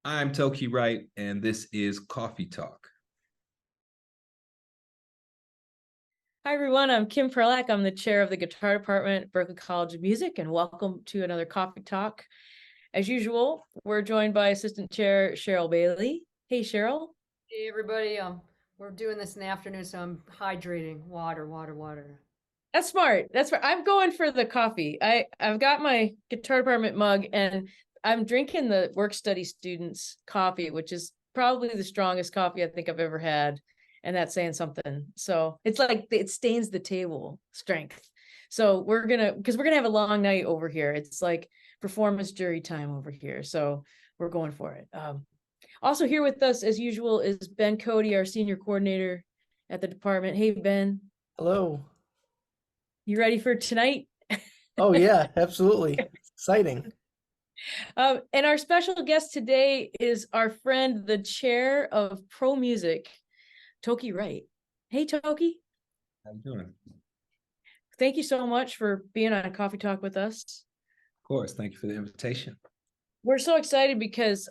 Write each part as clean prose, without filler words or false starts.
I'm Toki Wright, and this is Coffee Talk. Hi, everyone. I'm Kim Perlak. I'm the chair of the guitar department at Berklee College of Music, and welcome to another Coffee Talk. As usual, we're joined by Assistant Chair Sheryl Bailey. Hey, Sheryl. Hey everybody, we're doing this in the afternoon, so I'm hydrating. Water, water, water. That's smart. That's smart. I'm going for the coffee. I've got my guitar department mug, and I'm drinking the work study students' coffee, which is probably the strongest coffee I think I've ever had. And that's saying something. So it's like it stains the table strength. So because we're gonna have a long night over here. It's like performance jury time over here. So we're going for it. Also here with us as usual is Ben Cody, our senior coordinator at the department. Hey, Ben, Hello. you ready for tonight? Oh yeah, absolutely. It's exciting. And our special guest today is our friend, the chair of Pro Music, Toki Wright. Hey, Toki. How you doing? Thank you so much for being on a Coffee Talk with us. Of course, thank you for the invitation. We're so excited because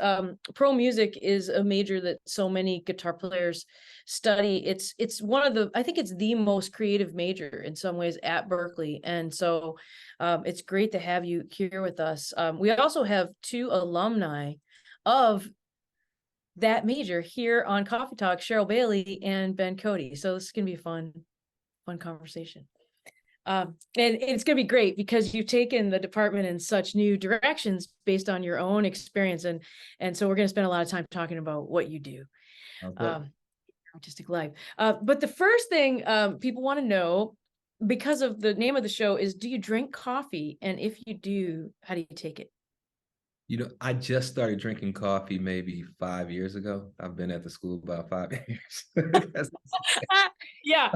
pro music is a major that so many guitar players study. It's one of I think it's the most creative major in some ways at Berklee. And so it's great to have you here with us. We also have two alumni of that major here on Coffee Talk, Sheryl Bailey and Ben Cody. So this is going to be a fun conversation. And it's going to be great because you've taken the department in such new directions based on your own experience. And so we're going to spend a lot of time talking about what you do. Okay. Artistic life. But the first thing people want to know, because of the name of the show, is do you drink coffee? And if you do, how do you take it? I just started drinking coffee maybe 5 years ago. I've been at the school about 5 years. Yeah,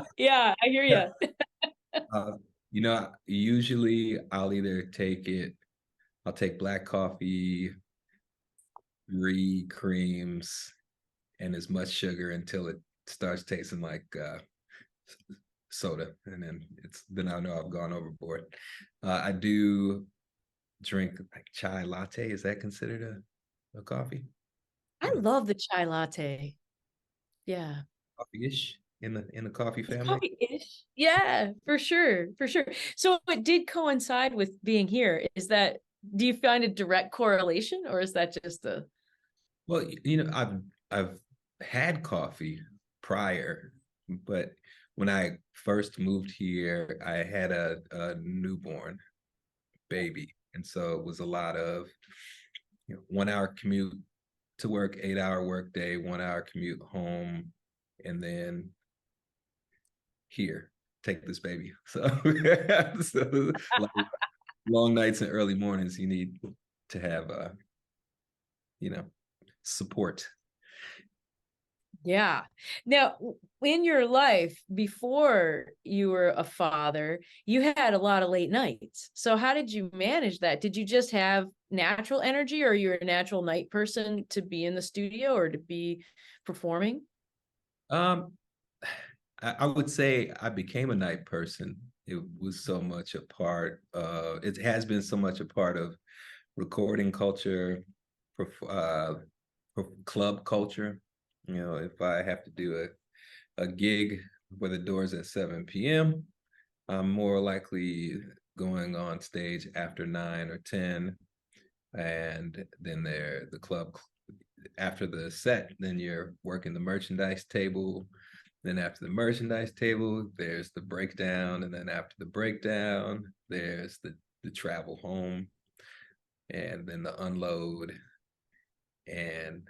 I hear you. Usually I'll take black coffee, 3 creams, and as much sugar until it starts tasting like soda, and then I know I've gone overboard. I do drink like chai latte. Is that considered a coffee? I love the chai latte. Yeah. Coffee-ish in the coffee It's family. coffee-ish. Yeah, for sure. For sure. So it did coincide with being here. Do you find a direct correlation, or is that just a Well, I've had coffee prior, but when I first moved here, I had a newborn baby, and so it was a lot of 1 hour commute to work, 8 hour workday, 1 hour commute home, and then here, take this baby. So like, long nights and early mornings, you need to have you know support. Yeah. Now, in your life before you were a father, you had a lot of late nights. So how did you manage that? Did you just have natural energy, or you're a natural night person to be in the studio or to be performing? Um, I would say I became a night person. It was so much a part of, it has been so much a part of recording culture, club culture. If I have to do a gig where the door's at 7 p.m., I'm more likely going on stage after 9 or 10. And then the club after the set, then you're working the merchandise table. Then after the merchandise table, there's the breakdown. And then after the breakdown, there's the travel home, and then the unload. And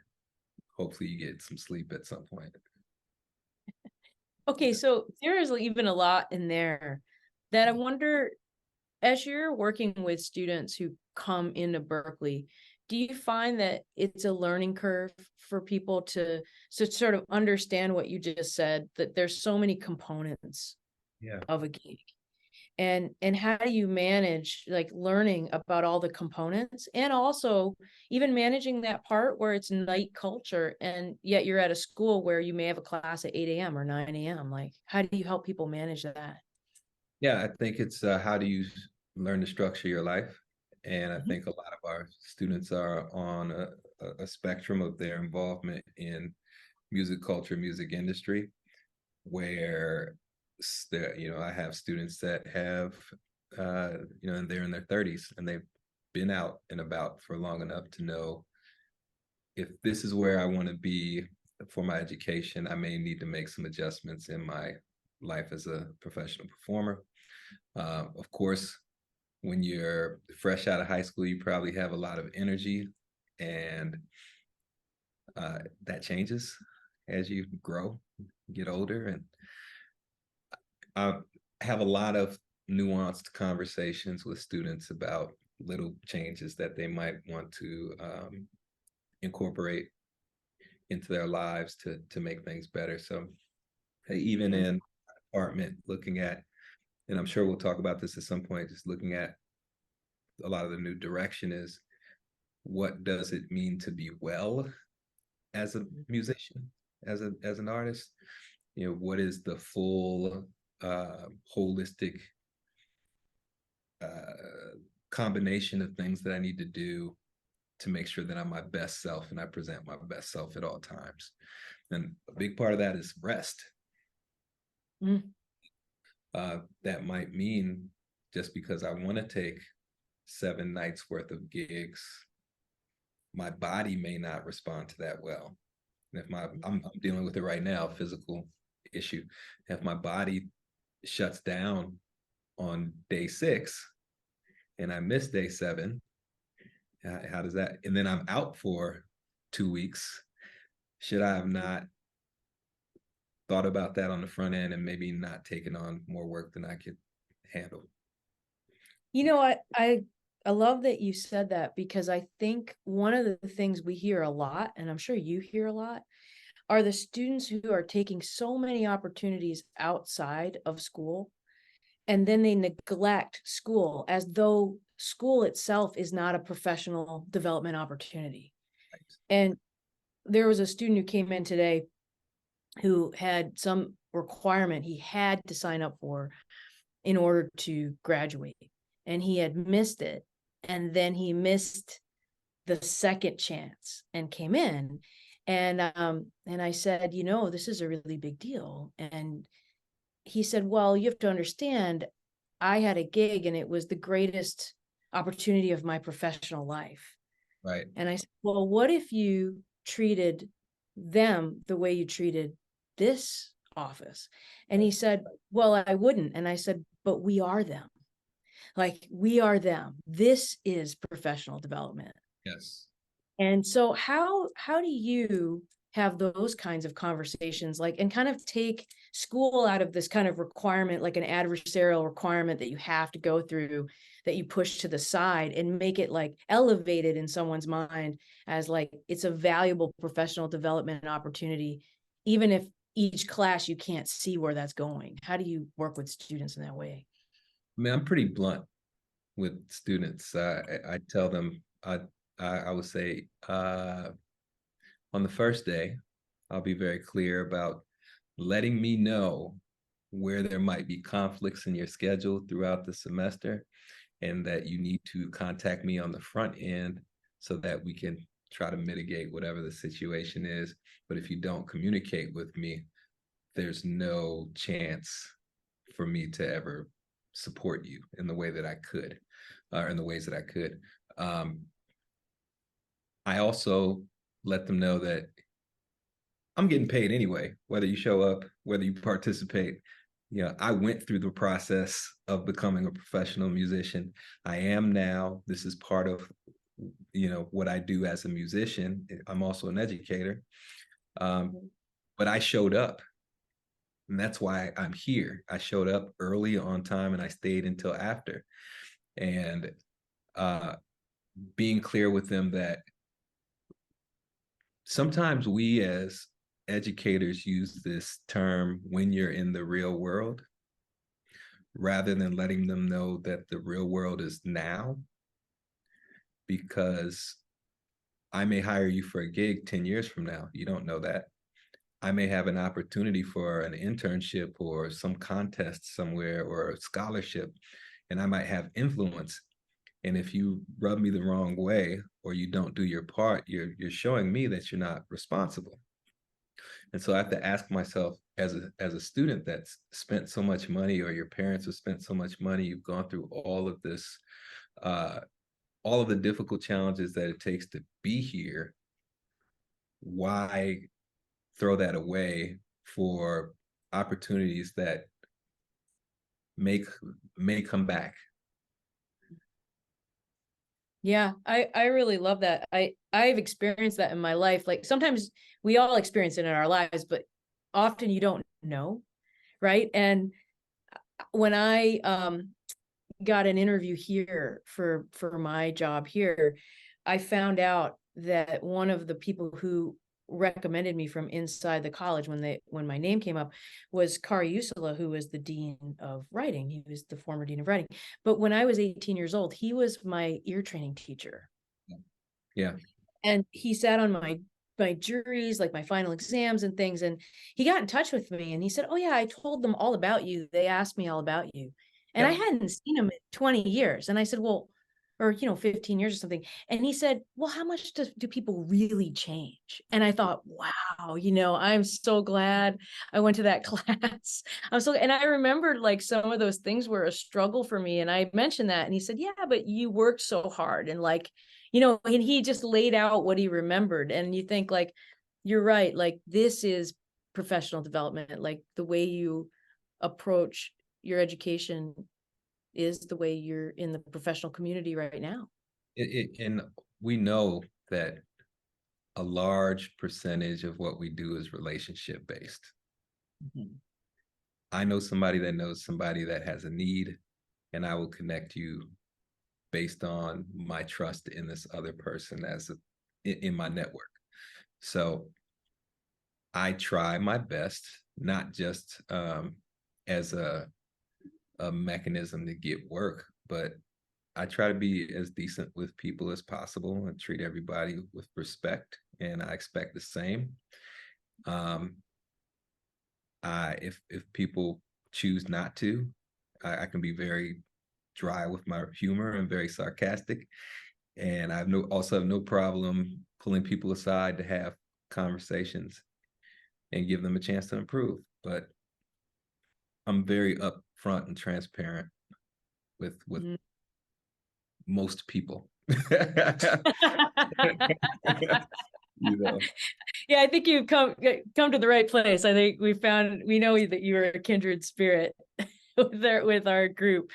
hopefully you get some sleep at some point. Okay, so there is even a lot in there that I wonder, as you're working with students who come into Berklee, do you find that it's a learning curve for people to sort of understand what you just said, that there's so many components Yeah. of a gig? And how do you manage like learning about all the components, and also even managing that part where it's night culture and yet you're at a school where you may have a class at 8 a.m. or 9 a.m. Like, how do you help people manage that? Yeah, I think it's how do you learn to structure your life? And I Mhm. think a lot of our students are on a spectrum of their involvement in music culture, music industry, where I have students that have and they're in their 30s and they've been out and about for long enough to know if this is where I want to be for my education, I may need to make some adjustments in my life as a professional performer. Of course, when you're fresh out of high school, you probably have a lot of energy, and that changes as you grow, get older. And I have a lot of nuanced conversations with students about little changes that they might want to incorporate into their lives to make things better. So even in department, looking at, and I'm sure we'll talk about this at some point, just looking at a lot of the new direction is, what does it mean to be well as a musician, as an artist? What is the full holistic combination of things that I need to do to make sure that I'm my best self and I present my best self at all times? And a big part of that is rest. That might mean, just because I want to take 7 nights worth of gigs, my body may not respond to that well. And if I'm dealing with it right now, physical issue. If my body shuts down on day 6 and I miss day 7, how does that? And then I'm out for 2 weeks. Should I have not thought about that on the front end and maybe not taken on more work than I could handle? I love that you said that, because I think one of the things we hear a lot, and I'm sure you hear a lot, are the students who are taking so many opportunities outside of school, and then they neglect school as though school itself is not a professional development opportunity. Right. And there was a student who came in today who had some requirement he had to sign up for in order to graduate, and he had missed it. And then he missed the second chance and came in. And I said, this is a really big deal. And he said, well, you have to understand, I had a gig and it was the greatest opportunity of my professional life. Right. And I said, well, what if you treated them the way you treated this office? And he said, well, I wouldn't. And I said, but we are them. Like, we are them. This is professional development. Yes. And so how do you have those kinds of conversations, like, and kind of take school out of this kind of requirement, like an adversarial requirement that you have to go through, that you push to the side, and make it like elevated in someone's mind as like it's a valuable professional development opportunity, even if each class you can't see where that's going? How do you work with students in that way? I mean, I'm pretty blunt with students. I tell them, I would say, on the first day, I'll be very clear about letting me know where there might be conflicts in your schedule throughout the semester, and that you need to contact me on the front end so that we can try to mitigate whatever the situation is. But if you don't communicate with me, there's no chance for me to ever support you in the way that I could, or in the ways that I could. I also let them know that I'm getting paid anyway, whether you show up, whether you participate. I went through the process of becoming a professional musician. I am now. This is part of, what I do as a musician. I'm also an educator. But I showed up. And that's why I'm here. I showed up early, on time, and I stayed until after. And being clear with them that sometimes we as educators use this term, when you're in the real world, rather than letting them know that the real world is now. Because I may hire you for a gig 10 years from now. You don't know that. I may have an opportunity for an internship or some contest somewhere, or a scholarship, and I might have influence. And if you rub me the wrong way, or you don't do your part, you're showing me that you're not responsible. And so I have to ask myself, as a student that's spent so much money, or your parents have spent so much money, you've gone through all of this, all of the difficult challenges that it takes to be here, why throw that away for opportunities that may come back? Yeah, I really love that. I've experienced that in my life. Like sometimes we all experience it in our lives, but often you don't know, right? And when I got an interview here for my job here, I found out that one of the people who recommended me from inside the college when my name came up was Kari Usula, who was the dean of writing. He was the former dean of writing. But when I was 18 years old, he was my ear training teacher. Yeah. And he sat on my juries, like my final exams and things. And he got in touch with me and he said, "Oh yeah, I told them all about you. They asked me all about you." And I Yeah. hadn't seen him in 20 years. And I said, "Well," or 15 years or something. And he said, "Well, how much do people really change?" And I thought, wow, I'm so glad I went to that class. And I remembered like some of those things were a struggle for me. And I mentioned that, and he said, "Yeah, but you worked so hard." And like, and he just laid out what he remembered. And you think like, you're right. Like this is professional development. Like the way you approach your education is the way you're in the professional community right now. And we know that a large percentage of what we do is relationship based. Mm-hmm. I know somebody that knows somebody that has a need, and I will connect you based on my trust in this other person in my network. So I try my best, not just as a mechanism to get work, but I try to be as decent with people as possible and treat everybody with respect, and I expect the same. If people choose not to, I can be very dry with my humor and very sarcastic, and also have no problem pulling people aside to have conversations and give them a chance to improve. But I'm very upfront and transparent with Mm. most people. You know. Yeah, I think you've come to the right place. I think we know that you are a kindred spirit with our group.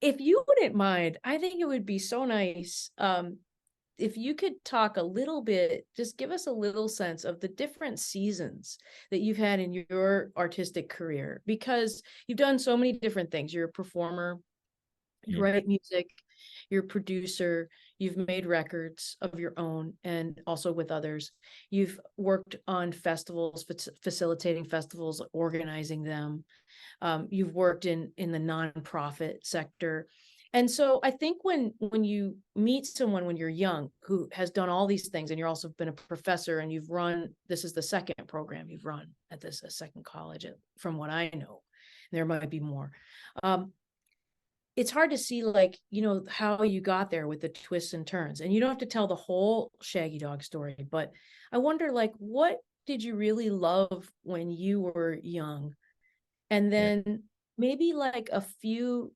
If you wouldn't mind, I think it would be so nice if you could talk a little bit, just give us a little sense of the different seasons that you've had in your artistic career, because you've done so many different things. You're a performer, you write music, you're a producer, you've made records of your own and also with others. You've worked on festivals, facilitating festivals, organizing them. You've worked in the nonprofit sector. And so I think when you meet someone when you're young who has done all these things, and you're also been a professor, and this is the second program you've run at this a second college, from what I know, there might be more. It's hard to see like, how you got there with the twists and turns, and you don't have to tell the whole Shaggy Dog story, but I wonder like, what did you really love when you were young? And then maybe like a few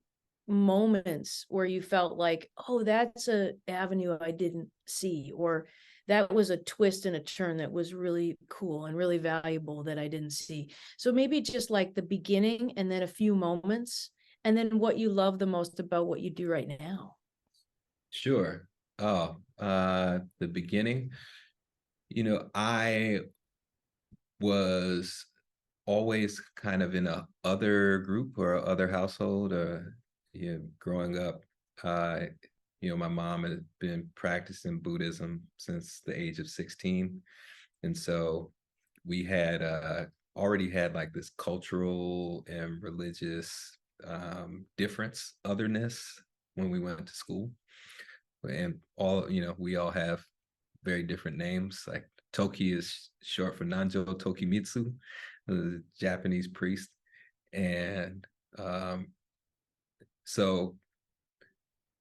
moments where you felt like, oh, that's a avenue I didn't see, or that was a twist and a turn that was really cool and really valuable that I didn't see. So maybe just like the beginning, and then a few moments, and then what you love the most about what you do right now. Sure. Oh, the beginning, I was always kind of in a other group or other household, or growing up. My mom had been practicing Buddhism since the age of 16, and so we had already had like this cultural and religious otherness when we went to school, and we all have very different names. Like Toki is short for Nanjo Tokimitsu, the Japanese priest. And so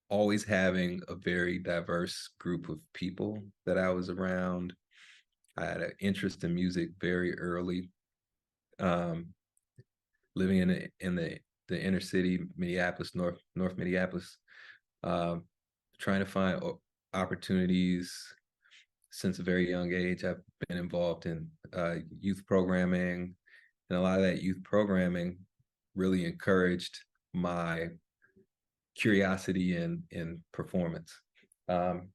always having a very diverse group of people that I was around. I had an interest in music very early. Um, Living in the inner city, Minneapolis, North Minneapolis, um, trying to find opportunities since a very young age. I've been involved in youth programming, and a lot of that youth programming really encouraged my curiosity in performance. Um,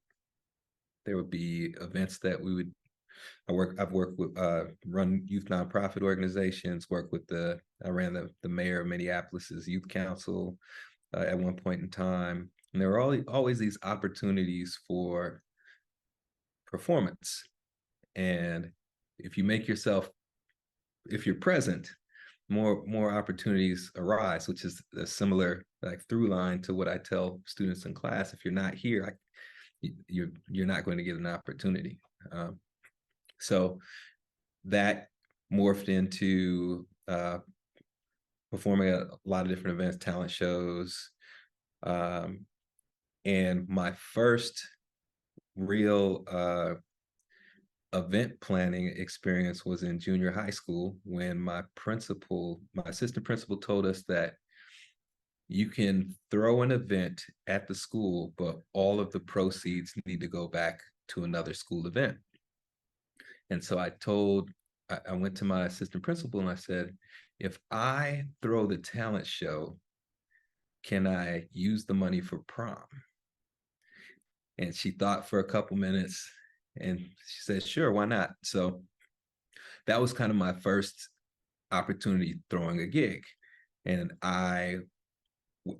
there would be events that we would I've worked with run youth nonprofit organizations, I ran the mayor of Minneapolis's youth council at one point in time. And there were always these opportunities for performance. And if you make yourself, if you're present, more opportunities arise, which is a similar like through line to what I tell students in class. If you're not here, you're not going to get an opportunity. So that morphed into performing at a lot of different events, talent shows. And my first real event planning experience was in junior high school when my assistant principal told us that you can throw an event at the school, but all of the proceeds need to go back to another school event. And so I went to my assistant principal and I said, if I throw the talent show, can I use the money for prom? And she thought for a couple minutes and she said, sure, why not? So that was kind of my first opportunity throwing a gig. And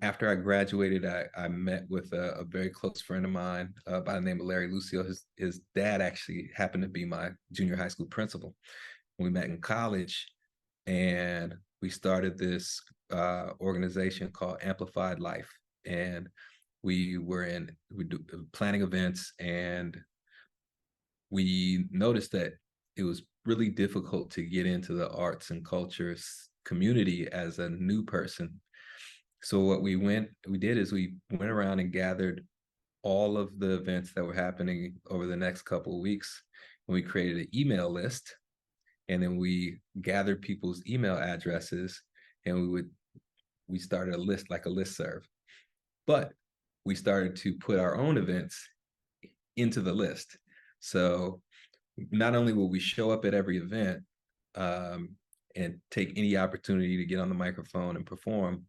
after I graduated, I met with a very close friend of mine by the name of Larry Lucio. His dad actually happened to be my junior high school principal. We met in college and we started this organization called Amplified Life. And we do planning events, and we noticed that it was really difficult to get into the arts and cultures community as a new person. So what we did is we went around and gathered all of the events that were happening over the next couple of weeks, and we created an email list, and then we gathered people's email addresses, and we started a list, like a listserv. But we started to put our own events into the list. So not only will we show up at every event and take any opportunity to get on the microphone and perform,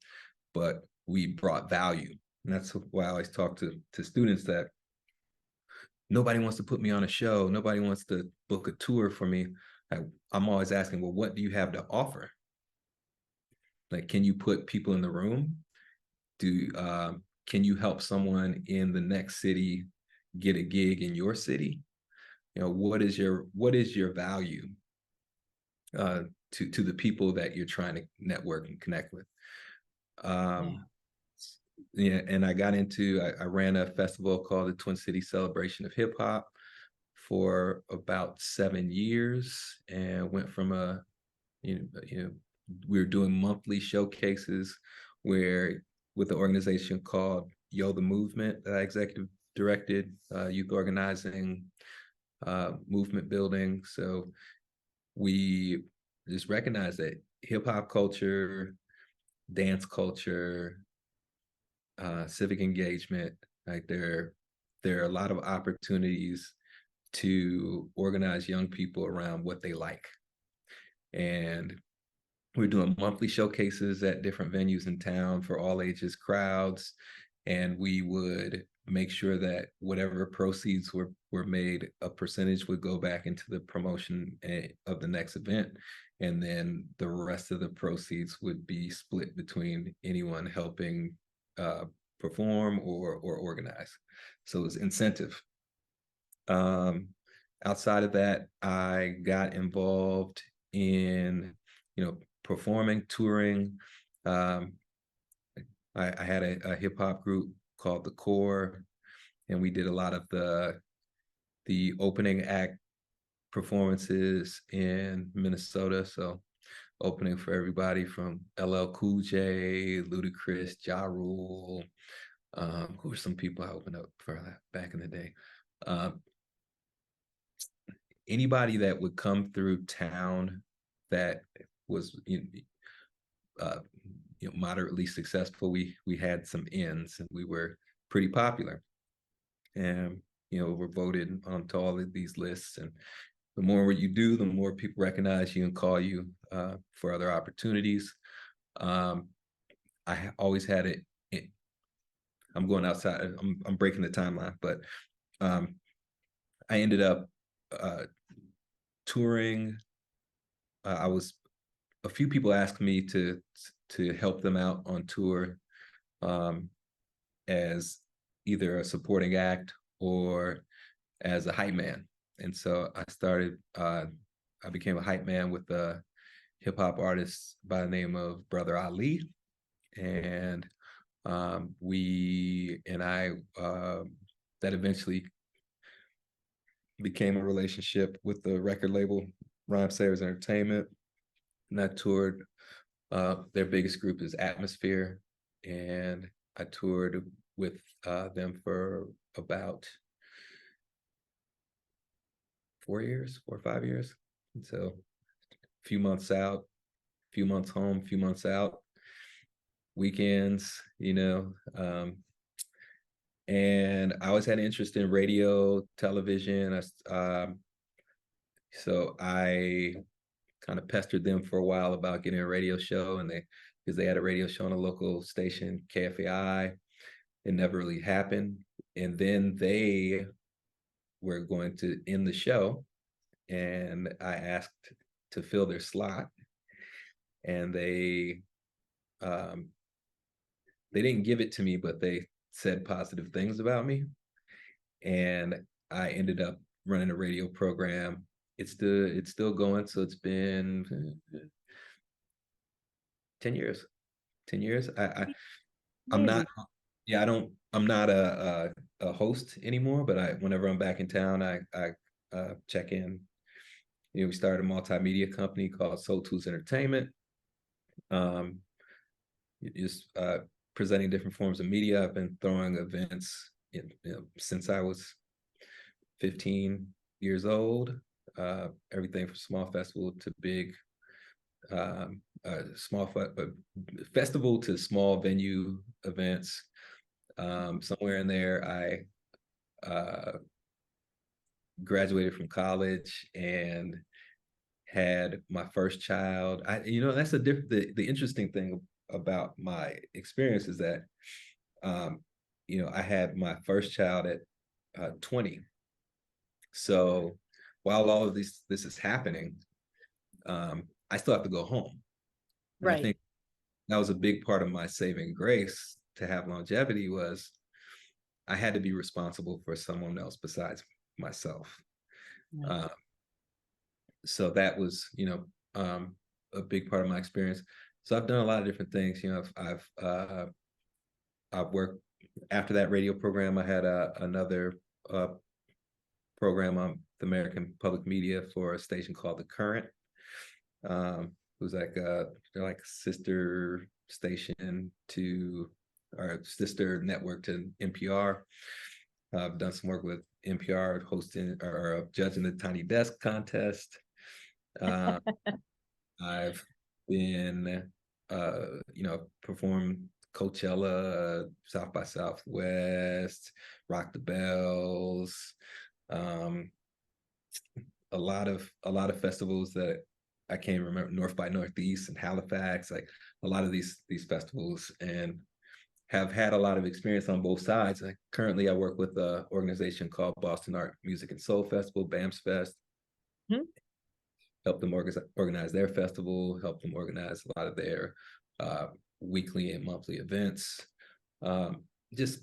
but we brought value. And that's why I always talk to students that nobody wants to put me on a show. Nobody wants to book a tour for me. I'm always asking, well, what do you have to offer? Like, can you put people in the room? Can you help someone in the next city get a gig in your city? What is your value to the people that you're trying to network and connect with? Yeah, and I ran a festival called the Twin Cities Celebration of Hip Hop for about 7 years, and went from we were doing monthly showcases with the organization called Yo the Movement that I executive directed, youth organizing, movement building. So we just recognized that hip hop culture, dance culture, civic engagement, like there are a lot of opportunities to organize young people around what they like. And we're doing monthly showcases at different venues in town for all ages crowds. And we would make sure that whatever proceeds were made, a percentage would go back into the promotion of the next event. And then the rest of the proceeds would be split between anyone helping perform or organize. So it's incentive. Outside of that, I got involved in, performing, touring. I had a hip hop group called The Core, and we did a lot of the opening act performances in Minnesota. So opening for everybody from LL Cool J, Ludacris, Ja Rule, Who were some people I opened up for back in the day? Um, Anybody that would come through town that was uh, moderately successful. We had some ins, and we were pretty popular, and we're voted onto all of these lists. And the more you do, the more people recognize you and call you for other opportunities. I always had it. I'm going outside. I'm breaking the timeline, but I ended up touring. I was a few people asked me to help them out on tour as either a supporting act or as a hype man. And so I became a hype man with a hip hop artist by the name of Brother Ali. And that eventually became a relationship with the record label Rhyme Savers Entertainment. And I toured, their biggest group is Atmosphere. And I toured with them for about 4 or 5 years. And so a few months out, a few months home, a few months out, weekends, and I always had an interest in radio, television. So I kind of pestered them for a while about getting a radio show, and because they had a radio show on a local station, KFAI. It never really happened. And then they were going to end the show, and I asked to fill their slot, and they didn't give it to me, but they said positive things about me, and I ended up running a radio program. It's still going, so it's been 10 years. 10 years. I'm not, yeah, I'm not a host anymore, but whenever I'm back in town, I check in. We started a multimedia company called Soul Tools Entertainment. Just presenting different forms of media. I've been throwing events since I was 15 years old. Everything from small festival to big festival to small venue events. Somewhere in there, I graduated from college and had my first child. That's the interesting thing about my experience is that, I had my first child at 20. So while all of this is happening, I still have to go home. And I Right. think that was a big part of my saving grace to have longevity was I had to be responsible for someone else besides myself. Right. So that was, a big part of my experience. So I've done a lot of different things. I've worked after that radio program. I had another program on the American Public Media for a station called The Current. It was they're like a sister station to, or sister network to NPR. I've done some work with NPR hosting or judging the Tiny Desk contest. I've been, performed Coachella, South by Southwest, Rock the Bells, a lot of festivals that I can't remember, North by Northeast and Halifax, like a lot of these festivals, and have had a lot of experience on both sides. Like currently I work with an organization called Boston Art Music and Soul Festival, BAMS Fest. Mm-hmm. Help them organize their festival, help them organize a lot of their weekly and monthly events. Just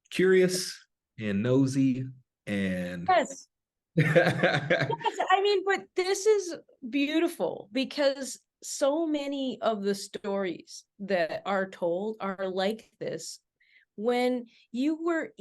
curious and nosy and Yes. Yes, I mean, but this is beautiful because so many of the stories that are told are like this. When you were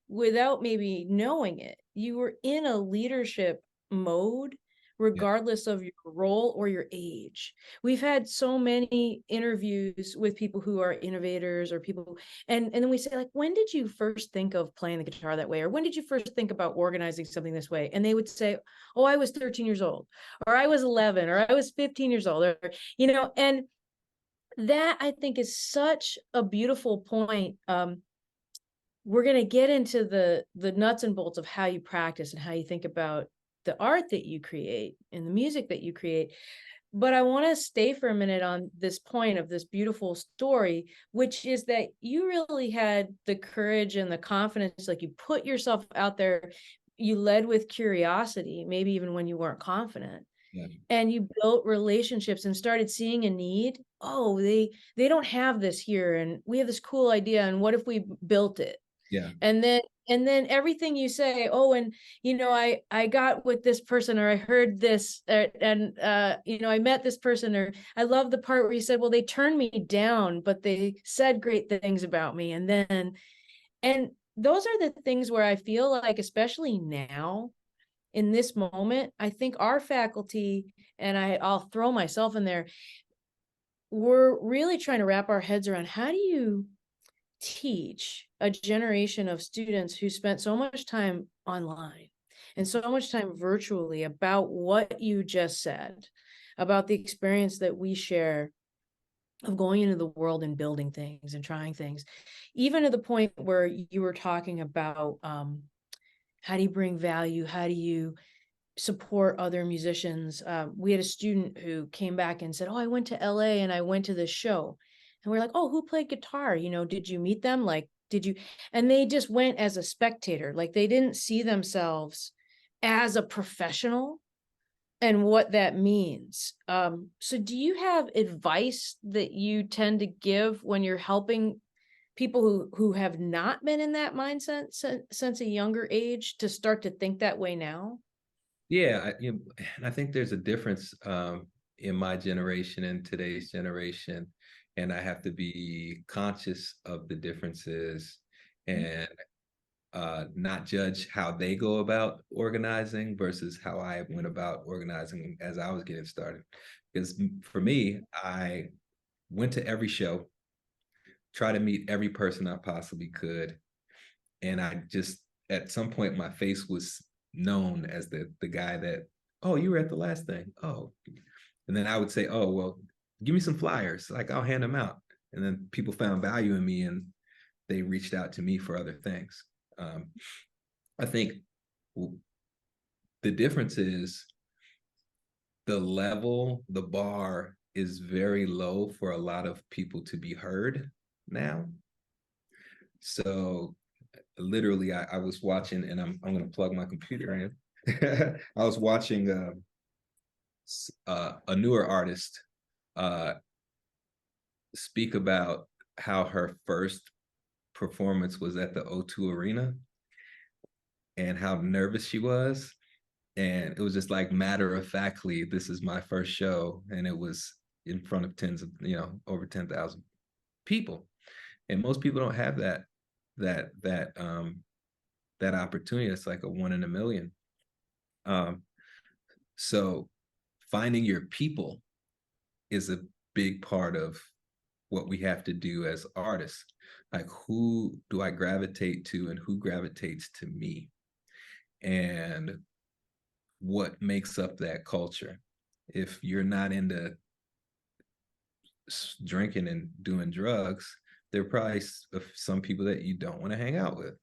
without maybe knowing it, you were in a leadership mode, regardless of your role or your age. We've had so many interviews with people who are innovators or people, and then we say, like, when did you first think of playing the guitar that way? Or when did you first think about organizing something this way? And they would say, oh, I was 13 years old, or I was 11, or I was 15 years old, or, and that, I think, is such a beautiful point. We're going to get into the nuts and bolts of how you practice and how you think about the art that you create and the music that you create. But I want to stay for a minute on this point of this beautiful story, which is that you really had the courage and the confidence, like, you put yourself out there, you led with curiosity, maybe even when you weren't confident. Yeah. And you built relationships and started seeing a need. Oh, they don't have this here, and we have this cool idea, and what if we built it? Yeah. And then everything you say, oh, and I got with this person, or I heard this, and I met this person, or I love the part where you said, well, they turned me down, but they said great things about me. And those are the things where I feel like, especially now in this moment, I think our faculty, and I'll throw myself in there, we're really trying to wrap our heads around, how do you teach a generation of students who spent so much time online and so much time virtually about what you just said, about the experience that we share of going into the world and building things and trying things, even to the point where you were talking about how do you bring value, how do you support other musicians. We had a student who came back and said, oh, I went to LA and I went to this show. And we're like, oh, who played guitar? Did you meet them? Like, did you? And they just went as a spectator. Like, they didn't see themselves as a professional and what that means. So do you have advice that you tend to give when you're helping people who have not been in that mindset since a younger age to start to think that way now? Yeah, and I think there's a difference in my generation and today's generation, and I have to be conscious of the differences and not judge how they go about organizing versus how I went about organizing as I was getting started. Because for me, I went to every show, try to meet every person I possibly could, and I just, at some point, my face was known as the guy that, oh, you were at the last thing. Oh, and then I would say, oh, well, give me some flyers. Like, I'll hand them out. And then people found value in me and they reached out to me for other things. I think the difference is the bar is very low for a lot of people to be heard now. So literally, I was watching, and I'm going to plug my computer in. I was watching a newer artist speak about how her first performance was at the O2 Arena and how nervous she was. And it was just like, matter of factly, this is my first show. And it was in front of over 10,000 people. And most people don't have that opportunity. It's like a 1 in a million. So finding your people is a big part of what we have to do as artists. Like, who do I gravitate to and who gravitates to me? And what makes up that culture? If you're not into drinking and doing drugs, there are probably some people that you don't want to hang out with.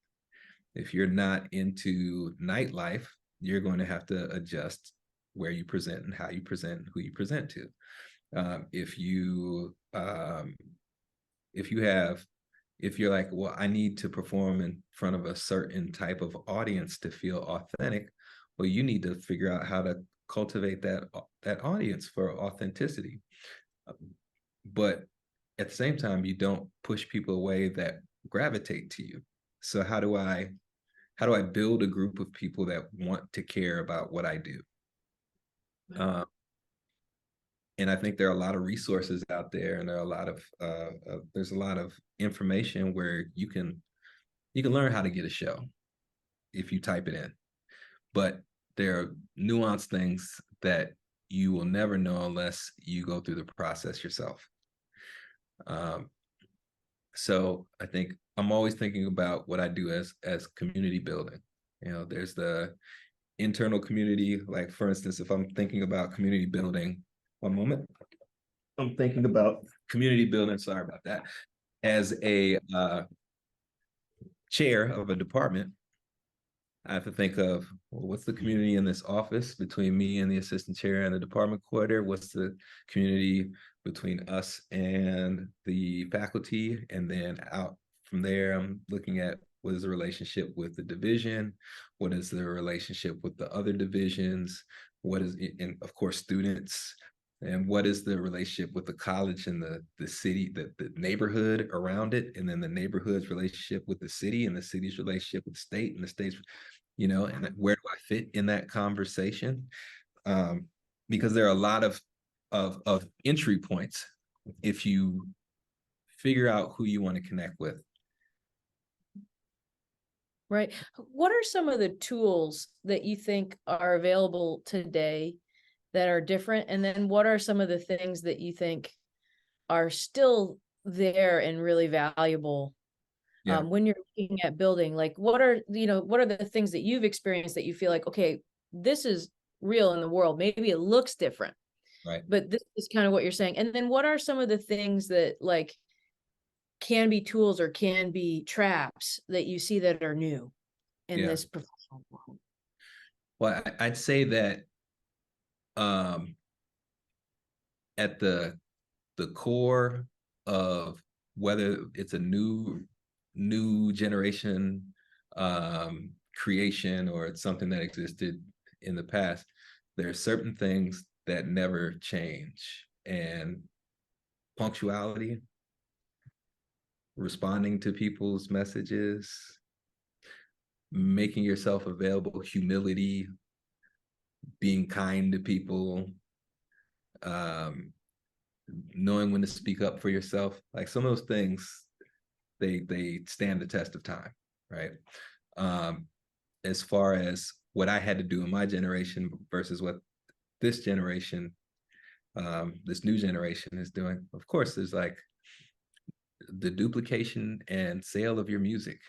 If you're not into nightlife, you're going to have to adjust where you present and how you present and who you present to. If you're like, well, I need to perform in front of a certain type of audience to feel authentic, well, you need to figure out how to cultivate that audience for authenticity. But at the same time, you don't push people away that gravitate to you. So how do I build a group of people that want to care about what I do? And I think there are a lot of resources out there, and there are a lot of there's a lot of information where you can learn how to get a show if you type it in. But there are nuanced things that you will never know unless you go through the process yourself. So I think I'm always thinking about what I do as community building. There's the internal community, like for instance, if I'm thinking about community building, one moment, I'm thinking about community building, sorry about that, as a chair of a department. I have to think of, well, what's the community in this office between me and the assistant chair and the department coordinator? What's the community between us and the faculty? And then out from there, I'm looking at what is the relationship with the division? What is the relationship with the other divisions? What is, and of course, students? And what is the relationship with the college and the city, the neighborhood around it, and then the neighborhood's relationship with the city, and the city's relationship with the state, and the state's, and where do I fit in that conversation? Because there are a lot of entry points if you figure out who you want to connect with. Right. What are some of the tools that you think are available today that are different? And then what are some of the things that you think are still there and really valuable when you're looking at building? Like, what are the things that you've experienced that you feel like, okay, this is real in the world? Maybe it looks different, right? But this is kind of what you're saying. And then what are some of the things that like can be tools or can be traps that you see that are new in this professional world? Well, I'd say that at the core of whether it's a new generation creation or it's something that existed in the past, there are certain things that never change. And punctuality, responding to people's messages, making yourself available, humility, being kind to people, knowing when to speak up for yourself. Like some of those things, they stand the test of time, right? As far as what I had to do in my generation versus what this generation, this new generation is doing, of course, there's like the duplication and sale of your music.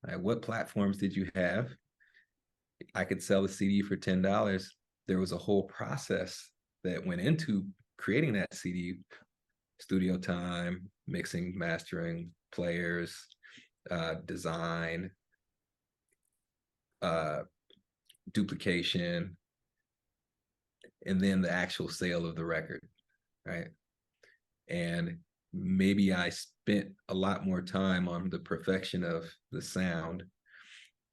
Like, what platforms did you have? I could sell a CD for $10. There was a whole process that went into creating that CD: studio time, mixing, mastering, players, design, duplication, and then the actual sale of the record, right? And maybe I spent a lot more time on the perfection of the sound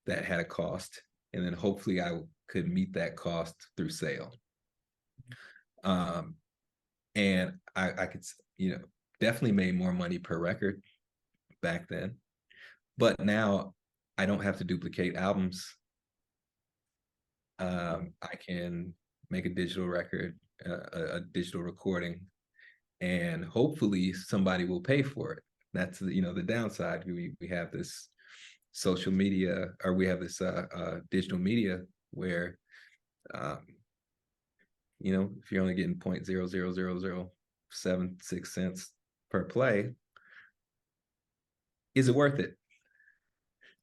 that had a cost, and then hopefully I could meet that cost through sale. And I could, definitely made more money per record back then, but now I don't have to duplicate albums. I can make a digital record, a digital recording, and hopefully somebody will pay for it. That's the downside. We have this social media, or we have this digital media where if you're only getting 0.0000076 cents per play, is it worth it?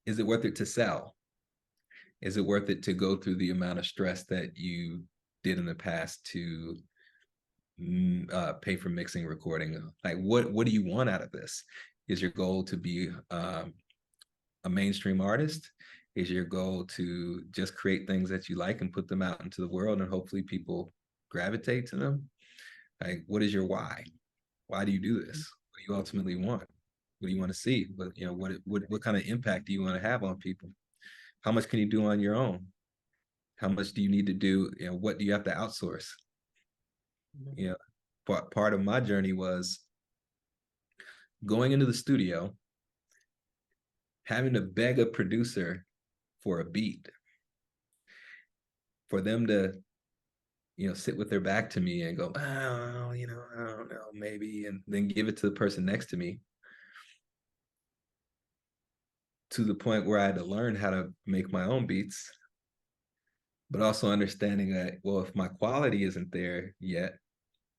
Is it worth it to sell? Is it worth it to go through the amount of stress that you did in the past to pay for mixing, recording? Like, what do you want out of this? Is your goal to be a mainstream artist? Is your goal to just create things that you like and put them out into the world and hopefully people gravitate to them? Like, what is your why? Why do you do this? What do you ultimately want? What do you want to see? But what kind of impact do you want to have on people? How much can you do on your own? How much do you need to do? What do you have to outsource? Part of my journey was going into the studio, having to beg a producer for a beat, for them to sit with their back to me and go, oh, I don't know, maybe, and then give it to the person next to me, to the point where I had to learn how to make my own beats, but also understanding that, well, if my quality isn't there yet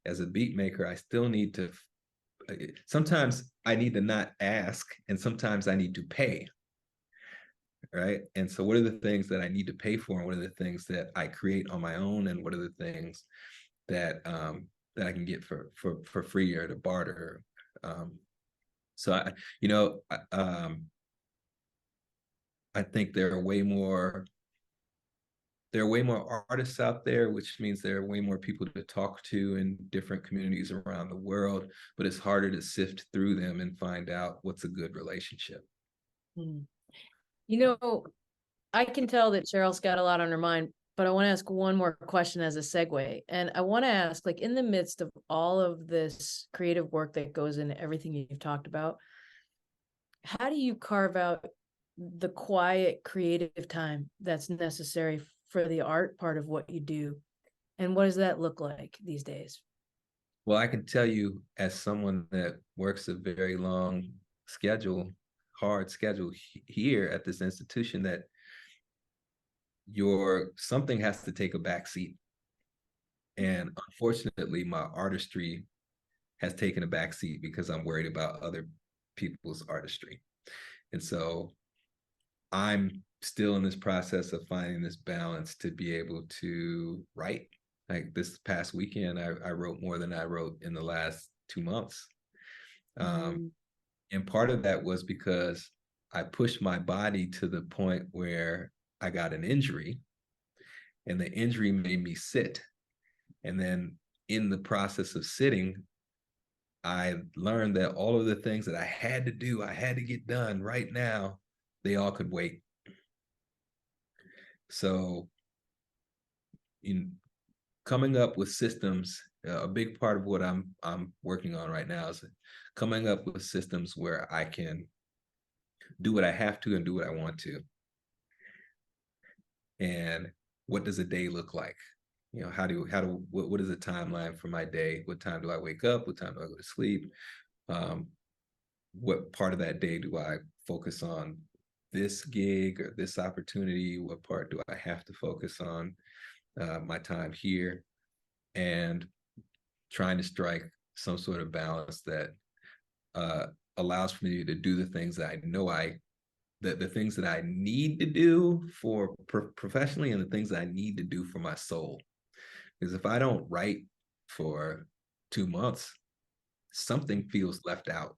as a beat maker, I still need to, sometimes I need to not ask, and sometimes I need to pay. Right. And so what are the things that I need to pay for, and what are the things that I create on my own, and what are the things that that I can get for free or to barter. So I think there are way more artists out there, which means there are way more people to talk to in different communities around the world, but it's harder to sift through them and find out what's a good relationship. You know, I can tell that Cheryl's got a lot on her mind, but I want to ask one more question as a segue. And I want to ask, like, in the midst of all of this creative work that goes into everything you've talked about, how do you carve out the quiet creative time that's necessary for the art part of what you do? And what does that look like these days? Well, I can tell you, as someone that works a very long schedule, hard schedule here at this institution, that something has to take a back seat. And unfortunately, my artistry has taken a back seat because I'm worried about other people's artistry. And so I'm still in this process of finding this balance to be able to write. Like this past weekend, I wrote more than I wrote in the last 2 months. And part of that was because I pushed my body to the point where I got an injury, and the injury made me sit. And then in the process of sitting, I learned that all of the things that I had to do, I had to get done right now, they all could wait. So coming up with systems, a big part of what I'm working on right now is coming up with systems where I can do what I have to and do what I want to. And what does a day look like? What is the timeline for my day? What time do I wake up? What time do I go to sleep? What part of that day do I focus on this gig or this opportunity? What part do I have to focus on my time here? And trying to strike some sort of balance that allows for me to do the things that I know the things that I need to do for professionally, and the things that I need to do for my soul. Because if I don't write for 2 months, something feels left out.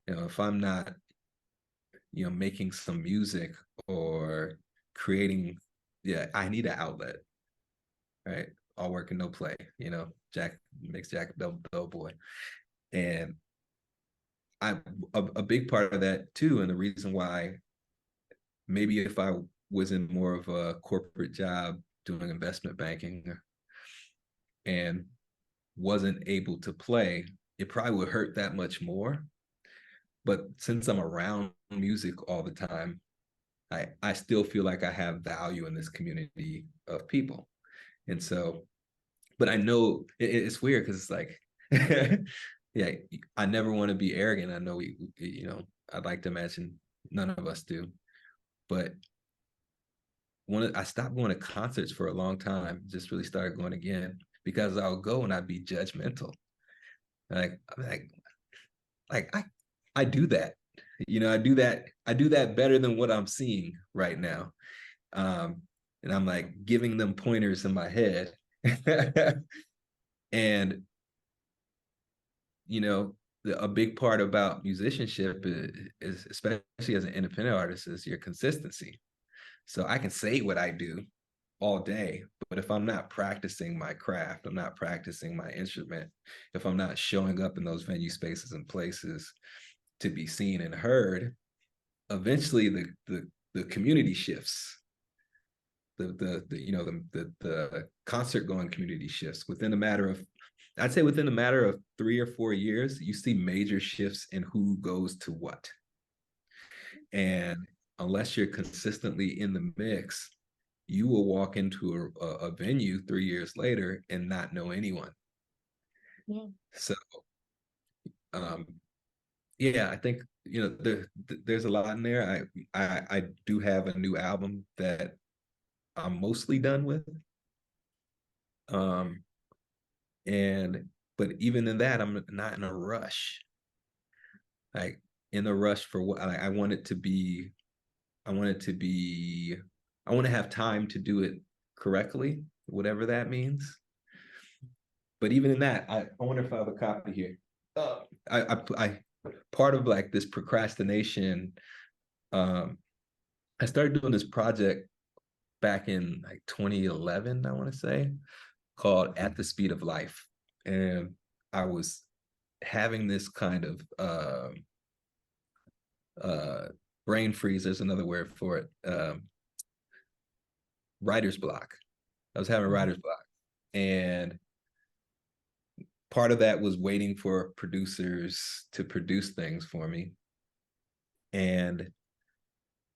If I'm not, making some music or creating, I need an outlet, right? All work and no play, Jack makes Jack a dull boy. And a big part of that too, and the reason why maybe if I was in more of a corporate job doing investment banking and wasn't able to play, it probably would hurt that much more. But since I'm around music all the time, I still feel like I have value in this community of people. And so, but I know it's weird because it's like, yeah, I never want to be arrogant. I know I'd like to imagine none of us do, but I stopped going to concerts for a long time, just really started going again because I'll go and I'd be judgmental. I do that. I do that better than what I'm seeing right now. And I'm like giving them pointers in my head. And, a big part about musicianship is, especially as an independent artist, is your consistency. So I can say what I do all day, but if I'm not practicing my craft, I'm not practicing my instrument, if I'm not showing up in those venue spaces and places to be seen and heard, eventually the community shifts. The concert going community shifts within a matter of 3 or 4 years. You see major shifts in who goes to what, and unless you're consistently in the mix, you will walk into a venue 3 years later and not know anyone. Yeah. So I think there's a lot in there. I do have a new album that I'm mostly done with. And but even in that, I'm not in a rush. Like in a rush for what I want it to be. I want it to be. I want to have time to do it correctly, whatever that means. But even in that, I wonder if I have a copy here. I part of like this procrastination. I started doing this project back in like 2011, I want to say, called At the Speed of Life. And I was having this kind of brain freeze, there's another word for it, writer's block. I was having writer's block. And part of that was waiting for producers to produce things for me. And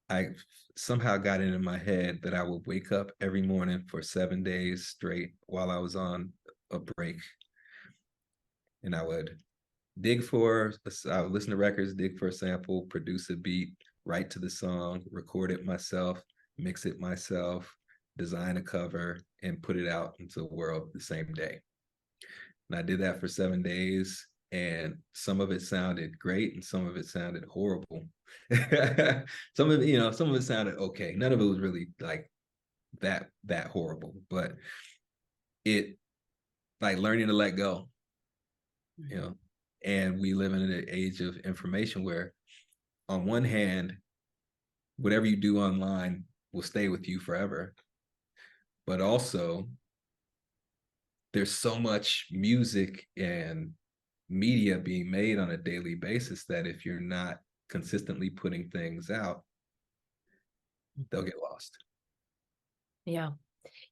I somehow got it in my head that I would wake up every morning for 7 days straight while I was on a break. And I would I would listen to records, dig for a sample, produce a beat, write to the song, record it myself, mix it myself, design a cover, and put it out into the world the same day. And I did that for 7 days, and some of it sounded great and some of it sounded horrible. Some of it sounded okay. None of it was really like that horrible, but it like learning to let go, and we live in an age of information where on one hand, whatever you do online will stay with you forever, but also there's so much music and media being made on a daily basis that if you're not consistently putting things out, they'll get lost. Yeah.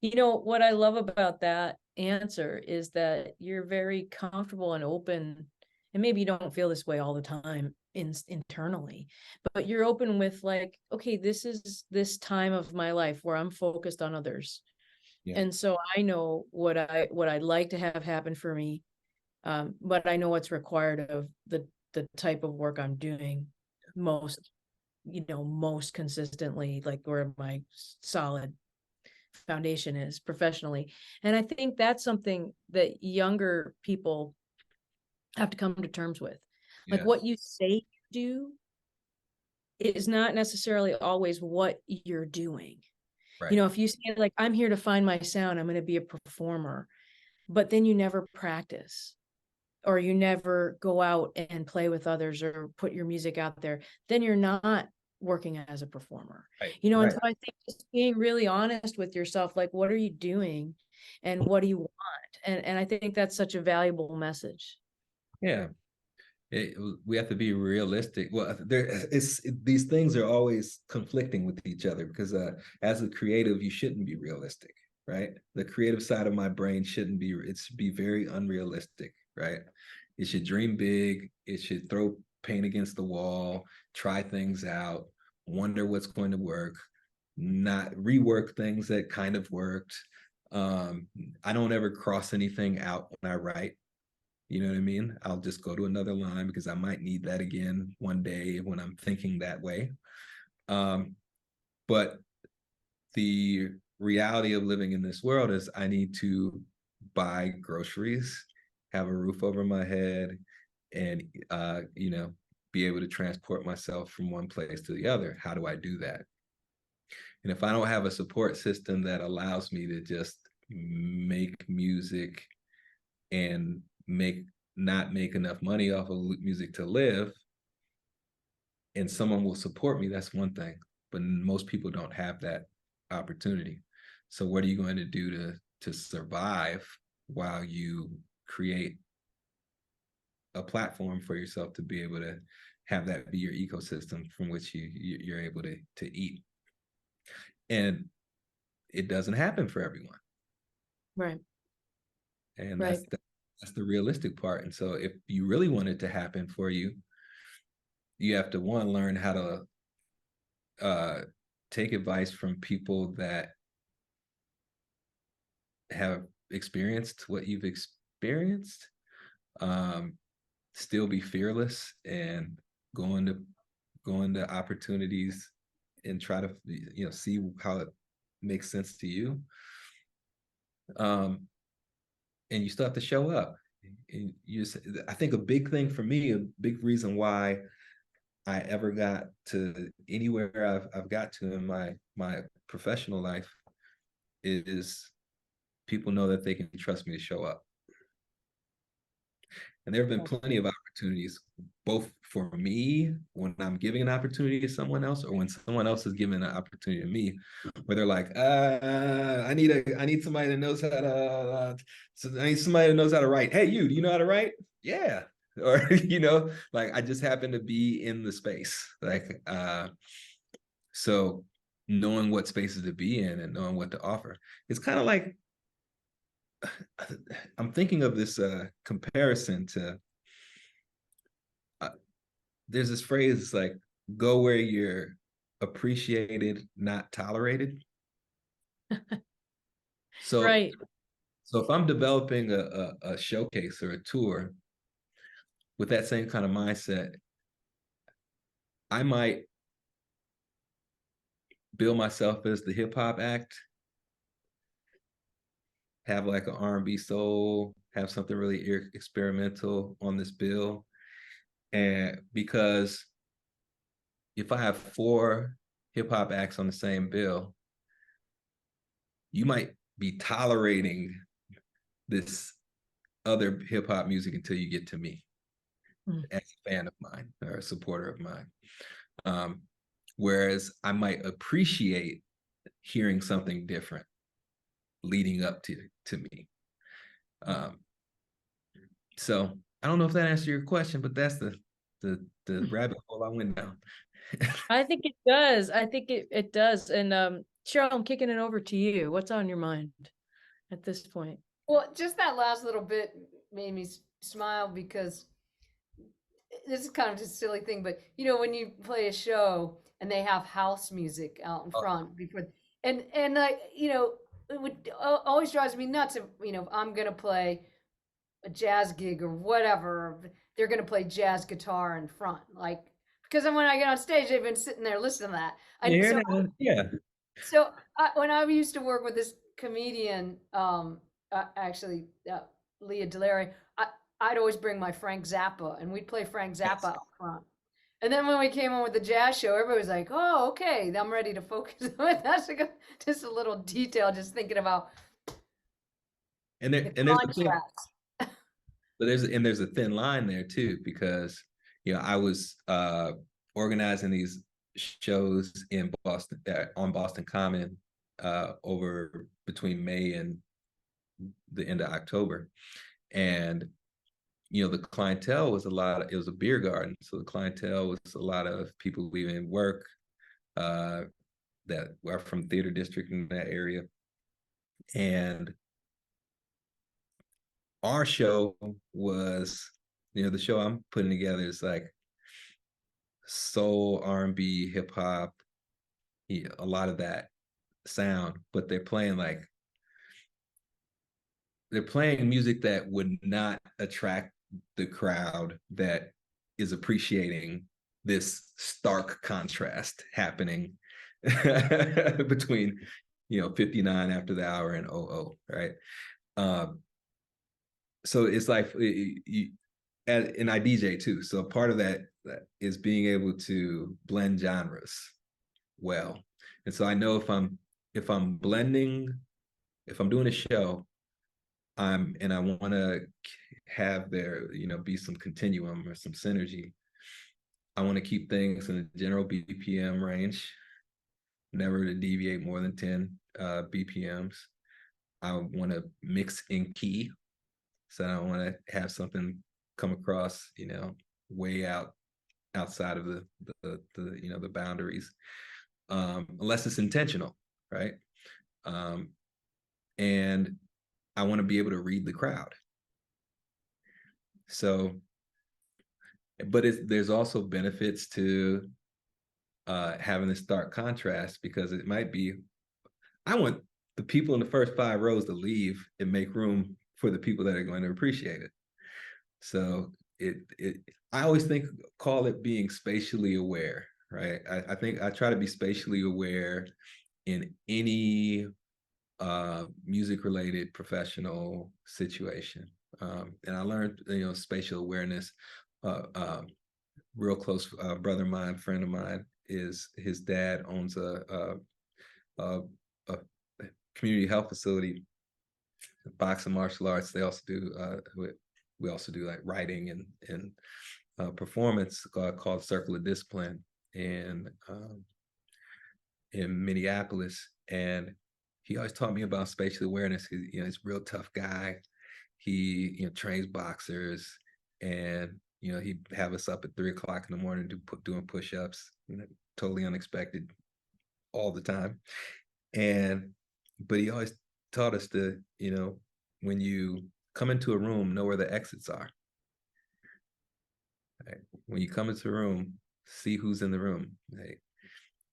What I love about that answer is that you're very comfortable and open, and maybe you don't feel this way all the time internally, but you're open with like, okay, this is this time of my life where I'm focused on others. Yeah. And so I know what I'd like to have happen for me, but I know what's required of the type of work I'm doing most consistently, like where my solid foundation is professionally. And I think that's something that younger people have to come to terms with. Like what you say you do is not necessarily always what you're doing. Right. If you say like, I'm here to find my sound, I'm going to be a performer, but then you never practice or you never go out and play with others or put your music out there, then you're not working as a performer. Right. And so I think just being really honest with yourself, like, what are you doing and what do you want? And I think that's such a valuable message. Yeah. We have to be realistic. Well, these things are always conflicting with each other because as a creative, you shouldn't be realistic, right? The creative side of my brain it should be very unrealistic, right? It should dream big. It should throw paint against the wall, try things out, wonder what's going to work, not rework things that kind of worked. I don't ever cross anything out when I write. You know what I mean? I'll just go to another line because I might need that again one day when I'm thinking that way. But the reality of living in this world is I need to buy groceries, have a roof over my head, and be able to transport myself from one place to the other. How do I do that? And if I don't have a support system that allows me to just make music and not make enough money off of music to live, and someone will support me, that's one thing. But most people don't have that opportunity. So what are you going to do to survive while you create a platform for yourself to be able to have that be your ecosystem from which you're able to eat? And it doesn't happen for everyone. Right. And that's the realistic part. And so if you really want it to happen for you, you have to learn how to take advice from people that have experienced what you've experienced, still be fearless and go into opportunities and try to see how makes sense to you. And you still have to show up. And I think a big thing for me, a big reason why I ever got to anywhere I've got to in my professional life is people know that they can trust me to show up. And there have been plenty of opportunities, both for me when I'm giving an opportunity to someone else, or when someone else is giving an opportunity to me, where they're like, I need somebody that knows how to, I need somebody that knows how to write. Hey, do you know how to write? Yeah. Or, like I just happen to be in the space. Like, so knowing what spaces to be in and knowing what to offer, it's kind of like, I'm thinking of this comparison to, there's this phrase, it's like, go where you're appreciated, not tolerated. So, Right. so if I'm developing a showcase or a tour with that same kind of mindset, I might bill myself as the hip hop act, have like an R&B soul, have something really experimental on this bill. And because if I have 4 hip hop acts on the same bill, you might be tolerating this other hip hop music until you get to me as a fan of mine or a supporter of mine. Whereas I might appreciate hearing something different leading up to me. So I don't know if that answers your question, but that's the rabbit hole I went down. I think it does. I think it does. And Sheryl, I'm kicking it over to you. What's on your mind at this point? Well, just that last little bit made me smile because this is kind of just a silly thing, but when you play a show and they have house music out in front before, and it would always drives me nuts if I'm gonna play a jazz gig or whatever, they're gonna play jazz guitar in front, like because then when I get on stage, they've been sitting there listening to that. Yeah. So when I used to work with this comedian, actually Leah Delarey, I'd always bring my Frank Zappa, and we'd play Frank Zappa up front. And then when we came on with the jazz show, everybody was like, "Oh, okay, I'm ready to focus on it." That's just a little detail, just thinking about and there's a thing, but there's a thin line there too, because I was organizing these shows in Boston on Boston Common over between May and the end of October, and the clientele was it was a beer garden, so the clientele was a lot of people leaving work that were from theater district in that area, and our show was the show I'm putting together is like soul, R&B, hip hop, a lot of that sound, but they're playing music that would not attract the crowd that is appreciating this stark contrast happening between 59 after the hour and 00, right? So it's like and I DJ too, so part of that is being able to blend genres well. And so I know if I'm blending, if I'm doing a show, and I want to have there be some continuum or some synergy, I want to keep things in the general BPM range, never to deviate more than 10 BPMs. I want to mix in key, so I don't want to have something come across way outside of the boundaries, unless it's intentional, right? And I want to be able to read the crowd. So, but there's also benefits to having this stark contrast, because it might be, I want the people in the first 5 rows to leave and make room for the people that are going to appreciate it. So I always call it being spatially aware, right? I think I try to be spatially aware in any music related professional situation. And I learned, spatial awareness. Real close brother of mine, friend of mine, is his dad owns a community health facility, boxing, martial arts. They also do we also do like writing and performance called Circle of Discipline in Minneapolis. And he always taught me about spatial awareness. He's a real tough guy. He trains boxers, and he'd have us up at 3 o'clock in the morning doing push-ups, totally unexpected all the time. But he always taught us to, when you come into a room, know where the exits are. Right? When you come into a room, see who's in the room. Right?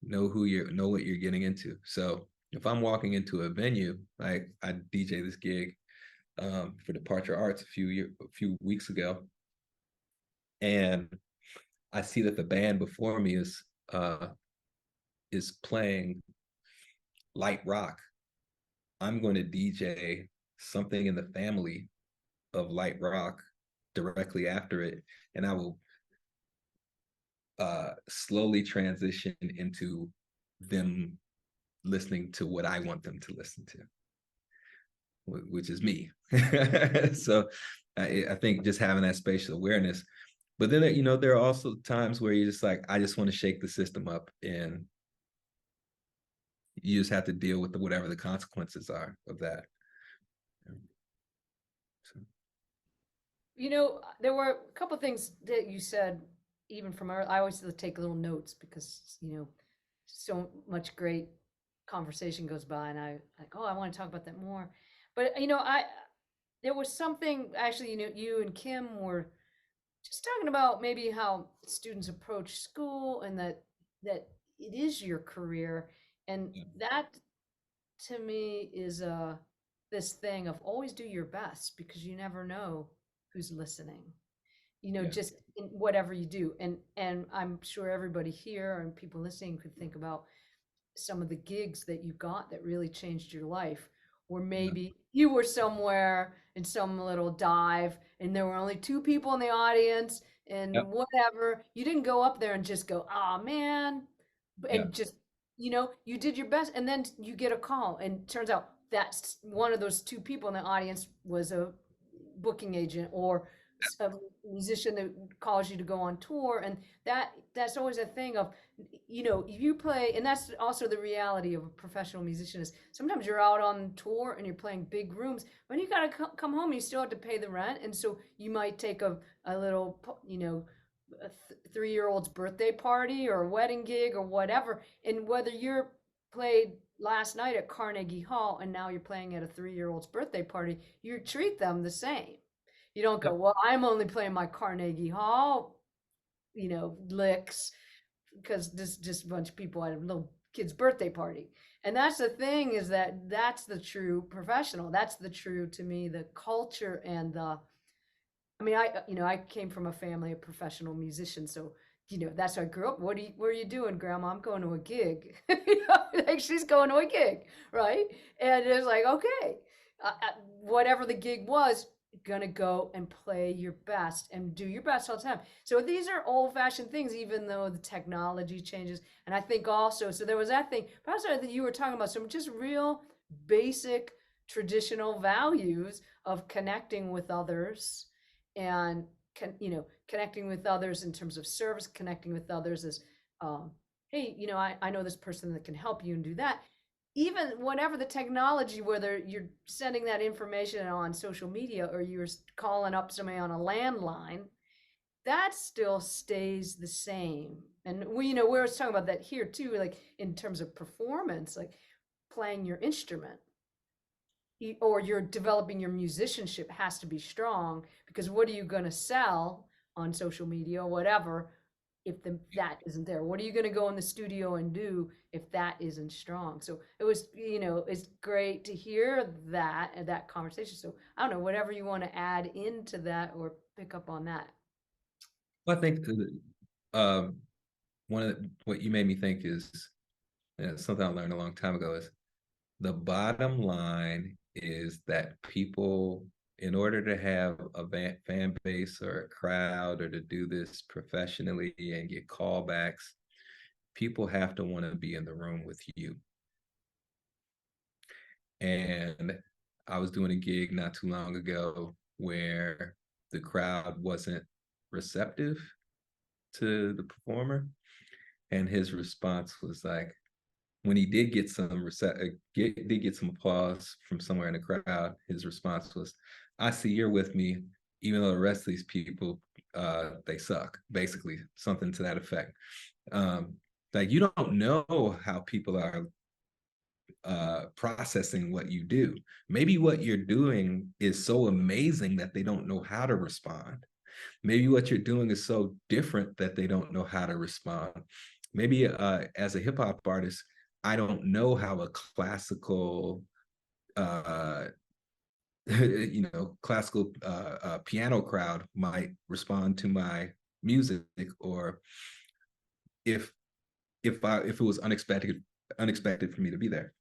Know what you're getting into. So if I'm walking into a venue, like I DJ this gig for Departure Arts a few weeks ago, and I see that the band before me is playing light rock. I'm going to DJ something in the family of light rock directly after it, and I will slowly transition into them listening to what I want them to listen to, which is me. So I think just having that spatial awareness. But then, there are also times where you're just like, I just want to shake the system up, and you just have to deal with whatever the consequences are of that. So. There were a couple of things that you said, even from earlier. I always take little notes because, so much great conversation goes by, and I like, oh, I want to talk about that more. But, there was something actually, you and Kim were just talking about maybe how students approach school, and that it is your career. And that to me is this thing of always do your best, because you never know who's listening, just in whatever you do. And I'm sure everybody here and people listening could think about some of the gigs that you got that really changed your life, or maybe you were somewhere in some little dive and there were only 2 people in the audience, and whatever, you didn't go up there and just go, oh man, and just, you did your best, and then you get a call, and turns out that's one of those 2 people in the audience was a booking agent or a musician that calls you to go on tour. And that's always a thing of, you play, and that's also the reality of a professional musician, is sometimes you're out on tour and you're playing big rooms, but you got to come home, you still have to pay the rent. And so you might take a little, a 3-year-old's birthday party or a wedding gig or whatever. And whether you're played last night at Carnegie Hall and now you're playing at a 3-year-old's birthday party, you treat them the same. You don't go, well, I'm only playing my Carnegie Hall, licks, because this is just a bunch of people at a little kid's birthday party. And that's the thing, is that's the true professional. That's the true, to me, the culture. And I came from a family of professional musicians, so that's how I grew up. What are you doing, Grandma? I'm going to a gig. Like, she's going to a gig, right? And it's like, okay, whatever the gig was, gonna go and play your best and do your best all the time. So these are old-fashioned things, even though the technology changes. And I think also, so there was that thing, but also that you were talking about some just real basic traditional values of connecting with others, and connecting with others in terms of service, connecting with others as, hey, I know this person that can help you and do that. Even whatever the technology, whether you're sending that information on social media or you're calling up somebody on a landline, that still stays the same. And we're talking about that here too, like in terms of performance, like playing your instrument or you're developing your musicianship has to be strong, because what are you going to sell on social media or whatever if that isn't there? What are you going to go in the studio and do if that isn't strong? So it was, it's great to hear that conversation. So I don't know, whatever you want to add into that or pick up on that. Well, I think one of what you made me think is and something I learned a long time ago, is the bottom line is that people, in order to have a fan base or a crowd, or to do this professionally and get callbacks, people have to want to be in the room with you. And I was doing a gig not too long ago where the crowd wasn't receptive to the performer, and his response was like, when he did get some did get some applause from somewhere in the crowd, his response was, "I see you're with me, even though the rest of these people, they suck." Basically, something to that effect. Like, you don't know how people are processing what you do. Maybe what you're doing is so amazing that they don't know how to respond. Maybe what you're doing is so different that they don't know how to respond. Maybe as a hip hop artist, I don't know how a classical, uh, classical piano crowd might respond to my music, or if if it was unexpected for me to be there.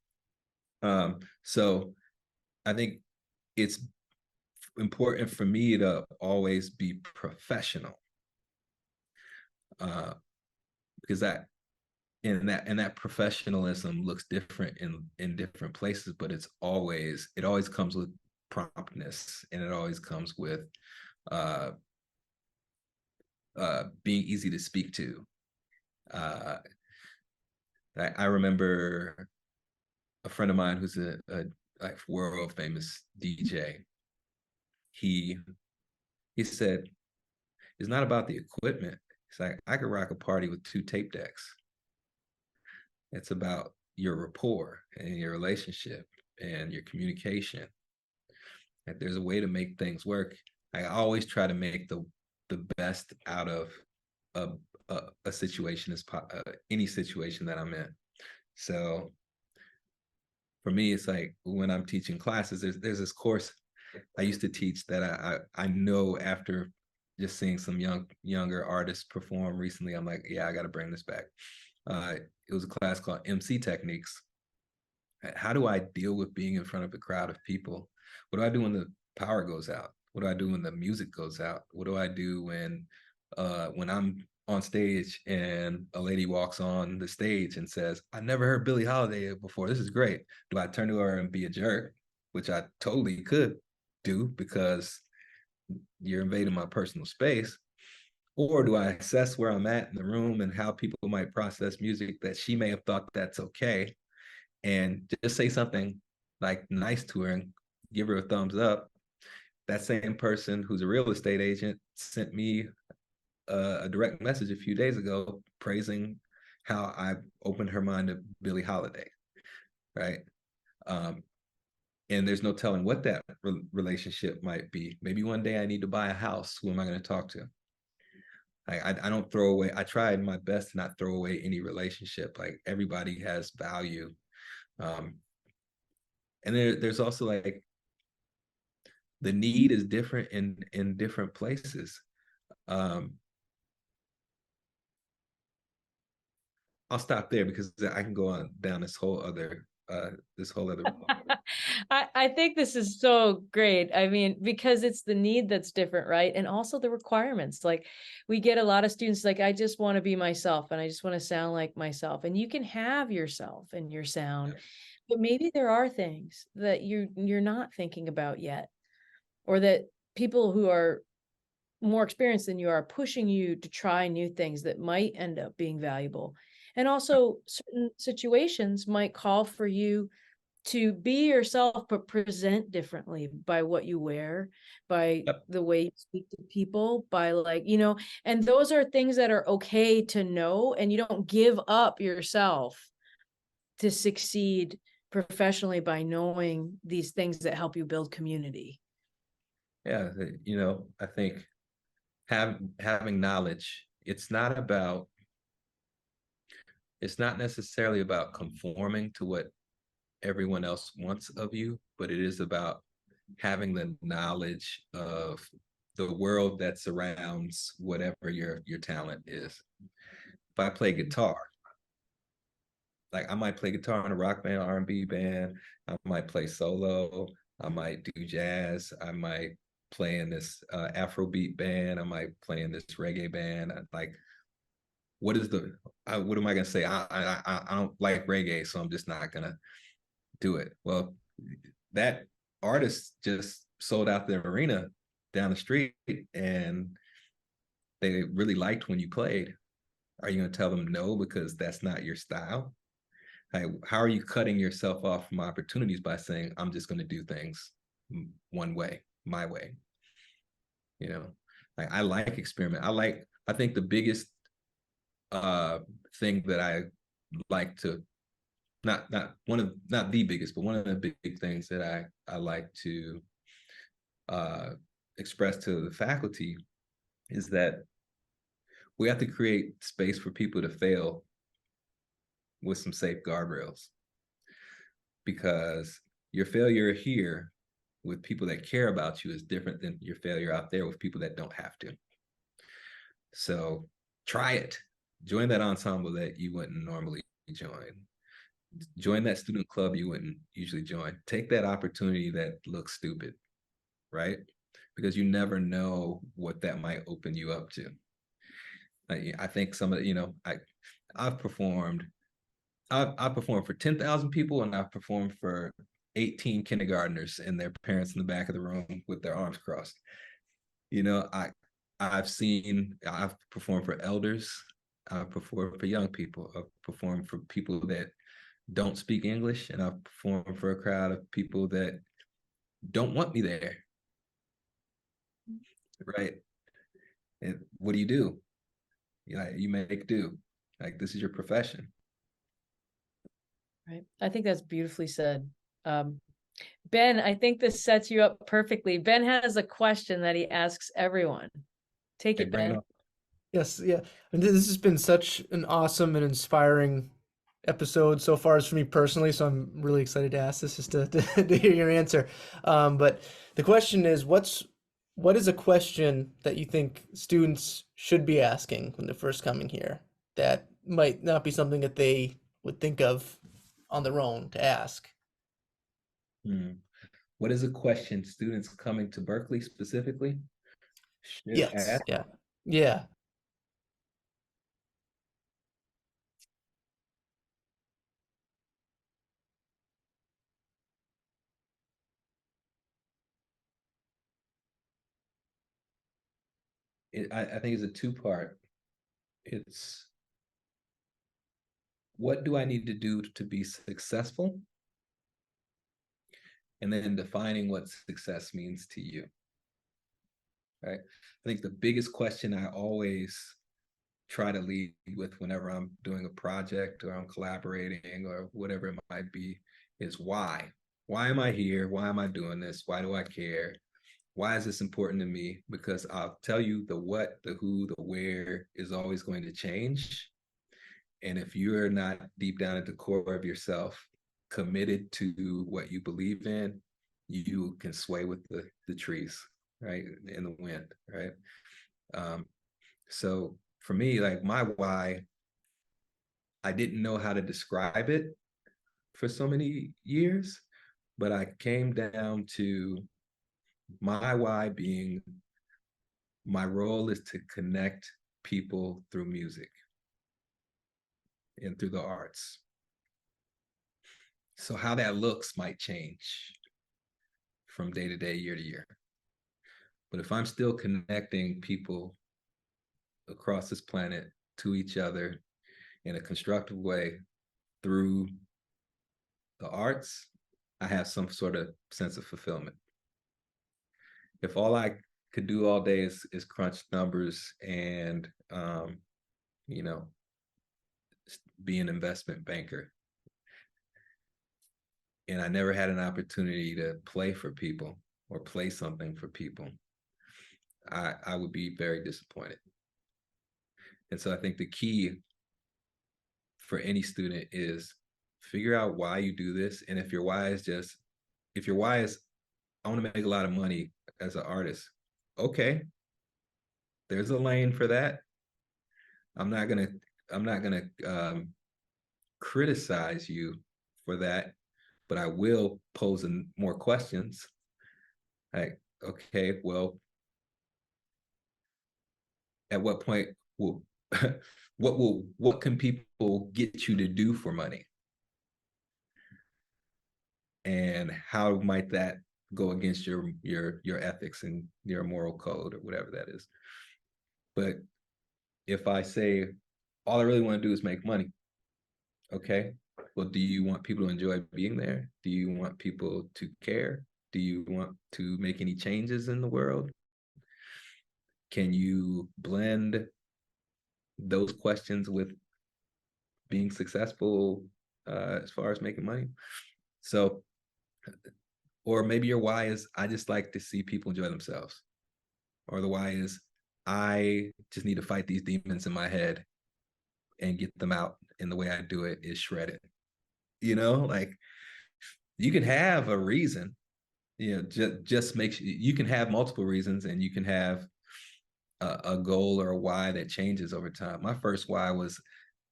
So I think it's important for me to always be professional, because that professionalism looks different in different places, but it always comes with promptness, and it always comes with uh, being easy to speak to. I remember a friend of mine who's a like world famous DJ. He said, it's not about the equipment. It's like, I could rock a party with 2 tape decks. It's about your rapport and your relationship and your communication. Like, there's a way to make things work. I always try to make the best out of a situation, as any situation that I'm in. So for me, it's like when I'm teaching classes, there's this course I used to teach that I know, after just seeing some younger artists perform recently, I'm like, yeah, I got to bring this back. It was a class called MC Techniques. How do I deal with being in front of a crowd of people? What do I do when the power goes out? What do I do when the music goes out? What do I do when I'm on stage and a lady walks on the stage and says, "I never heard Billie Holiday before. This is great." Do I turn to her and be a jerk, which I totally could do because you're invading my personal space? Or do I assess where I'm at in the room and how people might process music, that she may have thought that's okay, and just say something like nice to her and give her a thumbs up? That same person who's a real estate agent sent me a direct message a few days ago praising how I opened her mind to Billie Holiday, right? And there's no telling what that relationship might be. Maybe one day I need to buy a house. Who am I going to talk to? I don't throw away. I tried my best to not throw away any relationship. Like, everybody has value. And there's also, like, the need is different in different places. I'll stop there because I can go on down this whole other I think this is so great. I mean, because it's the need that's different, right? And also the requirements. Like, we get a lot of students like, I just want to be myself and I just want to sound like myself. And you can have yourself and your sound, but maybe there are things that you're not thinking about yet, or that people who are more experienced than you are pushing you to try new things that might end up being valuable. And also, certain situations might call for you to be yourself, but present differently by what you wear, by the way you speak to people, by, like, and those are things that are okay to know. And you don't give up yourself to succeed professionally by knowing these things that help you build community. Yeah, I think having knowledge, it's not necessarily about conforming to what everyone else wants of you, but it is about having the knowledge of the world that surrounds whatever your talent is. If I play guitar, like I might play guitar in a rock band, R&B band. I might play solo. I might do jazz. I might play in this Afrobeat band. I might play in this reggae band. Like, what is what am I gonna say? I don't like reggae, so I'm just not gonna do it. Well, that artist just sold out the arena down the street, and they really liked when you played. Are you gonna tell them no because that's not your style? Like, how are you cutting yourself off from opportunities by saying, I'm just going to do things one way, my way? You know, like I like experiment. I think the biggest thing that I like to, not the biggest, but one of the big things that I like to uh, express to the faculty is that we have to create space for people to fail with some safe guardrails, because your failure here with people that care about you is different than your failure out there with people that don't have to. So try it. Join that ensemble that you wouldn't normally join. Join that student club you wouldn't usually join. Take that opportunity that looks stupid, right? Because you never know what that might open you up to. I think some of the, I've performed for 10,000 people, and I've performed for 18 kindergartners and their parents in the back of the room with their arms crossed. I've performed for elders. I've performed for young people. I've performed for people that don't speak English, and I've performed for a crowd of people that don't want me there. Right? And what do? You make do. Like, this is your profession. Right. I think that's beautifully said. Ben, I think this sets you up perfectly. Ben has a question that he asks everyone. Take it, Ben. Yes, yeah. And this has been such an awesome and inspiring episode so far as for me personally, so I'm really excited to ask this just to hear your answer. But the question is, what is a question that you think students should be asking when they're first coming here that might not be something that they would think of on their own to ask? What is a question students coming to Berklee specifically should Yes, ask? yeah. I think it's a two-part. It's, what do I need to do to be successful? And then defining what success means to you. Right? I think the biggest question I always try to lead with whenever I'm doing a project or I'm collaborating or whatever it might be is why. Why am I here? Why am I doing this? Why do I care? Why is this important to me? Because I'll tell you, the what, the who, the where is always going to change. And if you're not deep down at the core of yourself committed to what you believe in, you can sway with the trees, right? In the wind, right? So for me, like, my why, I didn't know how to describe it for so many years, but I came down to my why being, my role is to connect people through music and through the arts. So how that looks might change from day to day, year to year. But if I'm still connecting people across this planet to each other in a constructive way through the arts, I have some sort of sense of fulfillment. If all I could do all day is crunch numbers and be an investment banker, and I never had an opportunity to play for people or play something for people, I would be very disappointed. And so I think the key for any student is figure out why you do this. And if your why is I want to make a lot of money as an artist, okay, there's a lane for that. I'm not gonna criticize you for that, but I will pose more questions. Like, okay, well, at what point will what can people get you to do for money? And how might that go against your ethics and your moral code or whatever that is? But if I say all I really want to do is make money, okay, well, do you want people to enjoy being there? Do you want people to care? Do you want to make any changes in the world? Can you blend those questions with being successful as far as making money? So, or maybe your why is I just like to see people enjoy themselves, or the why is I just need to fight these demons in my head and get them out, and the way I do it is shred it. Like, you can have a reason, just makes you can have multiple reasons, and you can have a goal or a why that changes over time. My first why was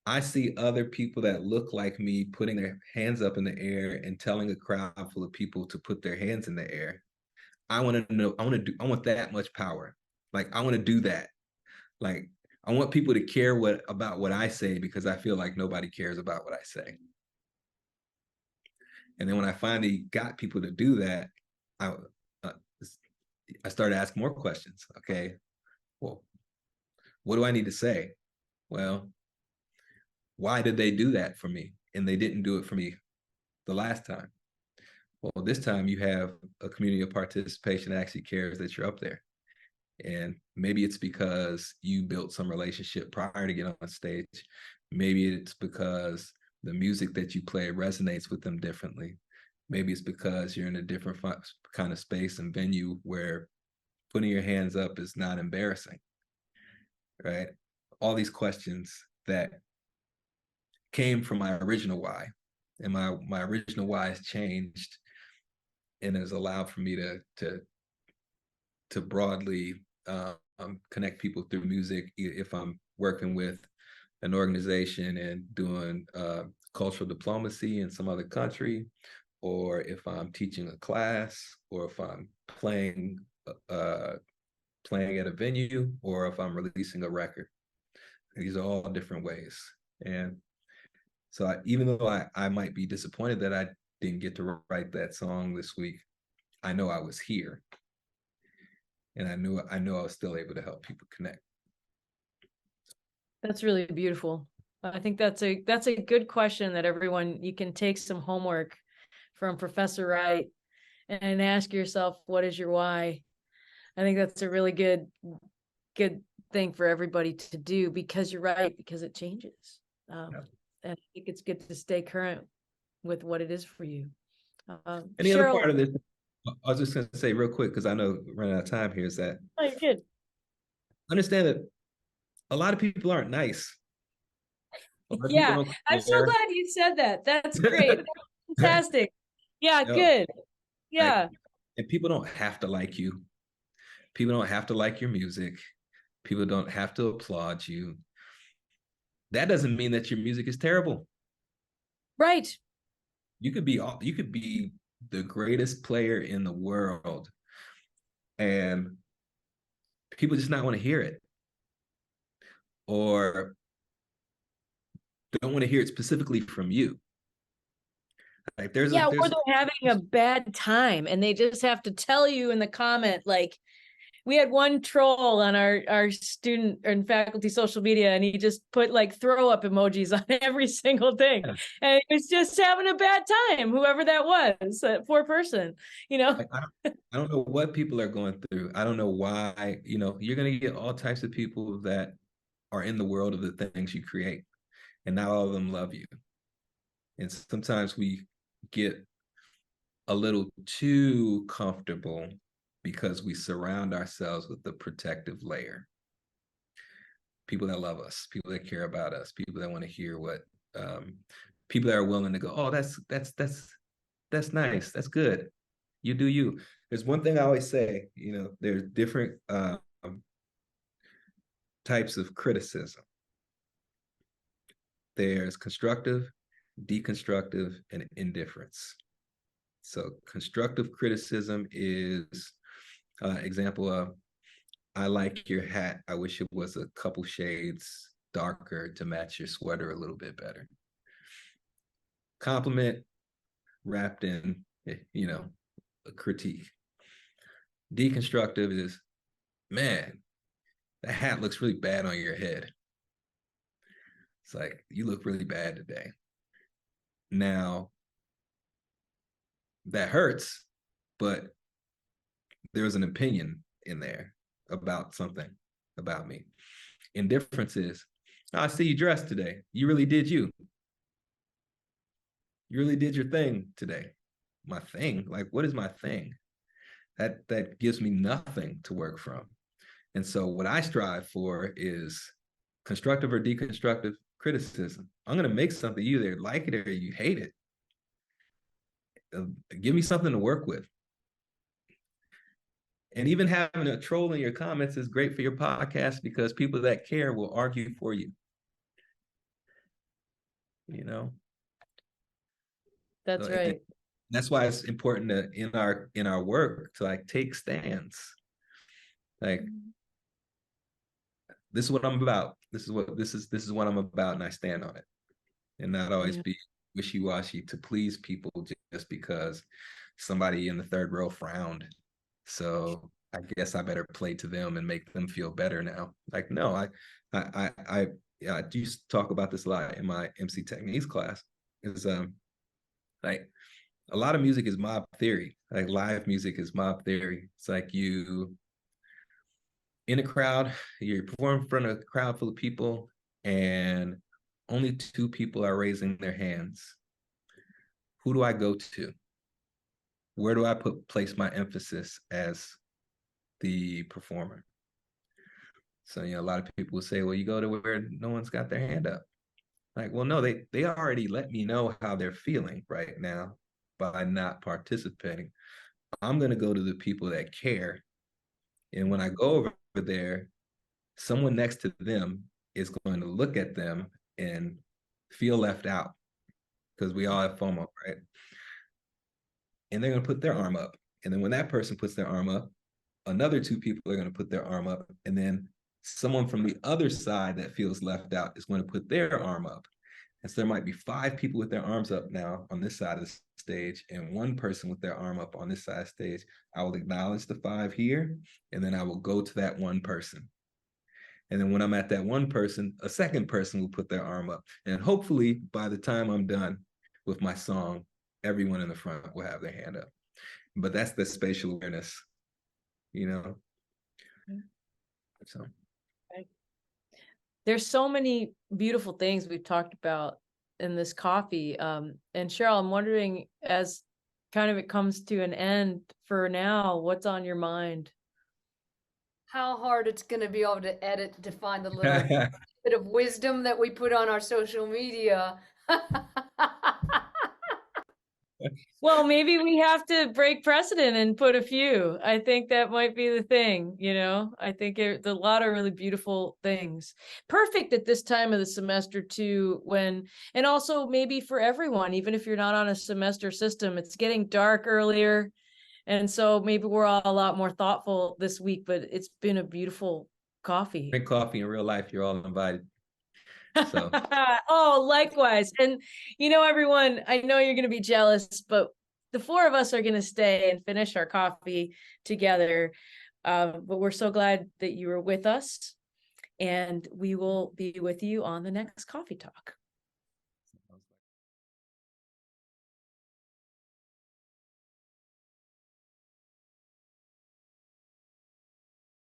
I see other people that look like me putting their hands up in the air and telling a crowd full of people to put their hands in the air. I want to know, I want that much power. Like, I want to do that. Like, I want people to care about what I say, because I feel like nobody cares about what I say. And then when I finally got people to do that, I started asking more questions. Okay, well, what do I need to say? Well, why did they do that for me? And they didn't do it for me the last time. Well, this time you have a community of participation that actually cares that you're up there. And maybe it's because you built some relationship prior to getting on stage. Maybe it's because the music that you play resonates with them differently. Maybe it's because you're in a different kind of space and venue where putting your hands up is not embarrassing, right? All these questions that came from my original why, and my original why has changed and has allowed for me to broadly connect people through music. If I'm working with an organization and doing cultural diplomacy in some other country, or if I'm teaching a class, or if I'm playing at a venue, or if I'm releasing a record. These are all different ways. And so even though I might be disappointed that I didn't get to write that song this week, I know I was here. And I knew I was still able to help people connect. That's really beautiful. I think that's a good question that everyone, you can take some homework from Professor Wright and ask yourself, what is your why? I think that's a really good thing for everybody to do, because you're right, because it changes. And I think it's good to stay current with what it is for you. Any Sheryl, other part of this, I was just going to say real quick, because I know we're running out of time here, is that you're good. Understand that a lot of people aren't nice. Yeah, I'm so glad you said that. That's great. Fantastic. Yeah, good. Yeah. And people don't have to like you. People don't have to like your music. People don't have to applaud you. That doesn't mean that your music is terrible. Right. You could be the greatest player in the world, and people just not want to hear it, or don't want to hear it specifically from you. Like or they're having a bad time and they just have to tell you in the comment. Like, we had one troll on our student and faculty social media, and he just put like throw up emojis on every single thing. Yeah. And he was just having a bad time, whoever that was, that poor person, Like, I don't know what people are going through. I don't know why, you're going to get all types of people that are in the world of the things you create, and not all of them love you. And sometimes we get a little too comfortable because we surround ourselves with the protective layer. People that love us, people that care about us, people that want to hear what, people that are willing to go, oh, that's nice, that's good, you do you. There's one thing I always say, there's different types of criticism. There's constructive deconstructive, and indifference. So constructive criticism is example of, I like your hat. I wish it was a couple shades darker to match your sweater a little bit better. Compliment wrapped in, a critique. Deconstructive is, man, that hat looks really bad on your head. It's like, you look really bad today. Now, that hurts, but there's an opinion in there about something about me. Indifference is, I see you dressed today. You really did you. You really did your thing today. My thing? Like, what is my thing? That gives me nothing to work from. And so what I strive for is constructive or deconstructive criticism. I'm going to make something, you either like it or you hate it. Give me something to work with. And even having a troll in your comments is great for your podcast, because people that care will argue for you. That's right. That's why it's important to, in our work, to like take stands. Like, this is what I'm about. This is what I'm about, and I stand on it. And not always be wishy-washy to please people just because somebody in the third row frowned. So I guess I better play to them and make them feel better now. Like, no, I used to talk about this a lot in my MC techniques class. Is like, a lot of music is mob theory. Like, live music is mob theory. It's like, you in a crowd, you perform in front of a crowd full of people, and only 2 people are raising their hands. Who do I go to? Where do I place my emphasis as the performer? So, a lot of people will say, well, you go to where no one's got their hand up. Like, well, no, they already let me know how they're feeling right now by not participating. I'm going to go to the people that care. And when I go over there, someone next to them is going to look at them and feel left out, because we all have FOMO, right? And they're going to put their arm up. And then when that person puts their arm up, another 2 people are going to put their arm up. And then someone from the other side that feels left out is going to put their arm up. And so there might be 5 people with their arms up now on this side of the stage, and 1 person with their arm up on this side of the stage. I will acknowledge the 5 here, and then I will go to that 1 person. And then when I'm at that 1 person, a second person will put their arm up. And hopefully by the time I'm done with my song, everyone in the front will have their hand up. But that's the spatial awareness, So. There's so many beautiful things we've talked about in this coffee. And Sheryl, I'm wondering, as kind of it comes to an end for now, what's on your mind? How hard it's going to be able to edit to find the little bit of wisdom that we put on our social media. Well, maybe we have to break precedent and put a few. I think that might be the thing, I think there's a lot of really beautiful things. Perfect at this time of the semester too, and also maybe for everyone, even if you're not on a semester system, it's getting dark earlier. And so maybe we're all a lot more thoughtful this week, but it's been a beautiful coffee. Drink coffee in real life, you're all invited. So. Oh, likewise. And everyone, I know you're going to be jealous, but the 4 of us are going to stay and finish our coffee together. But we're so glad that you were with us, and we will be with you on the next Coffee Talk.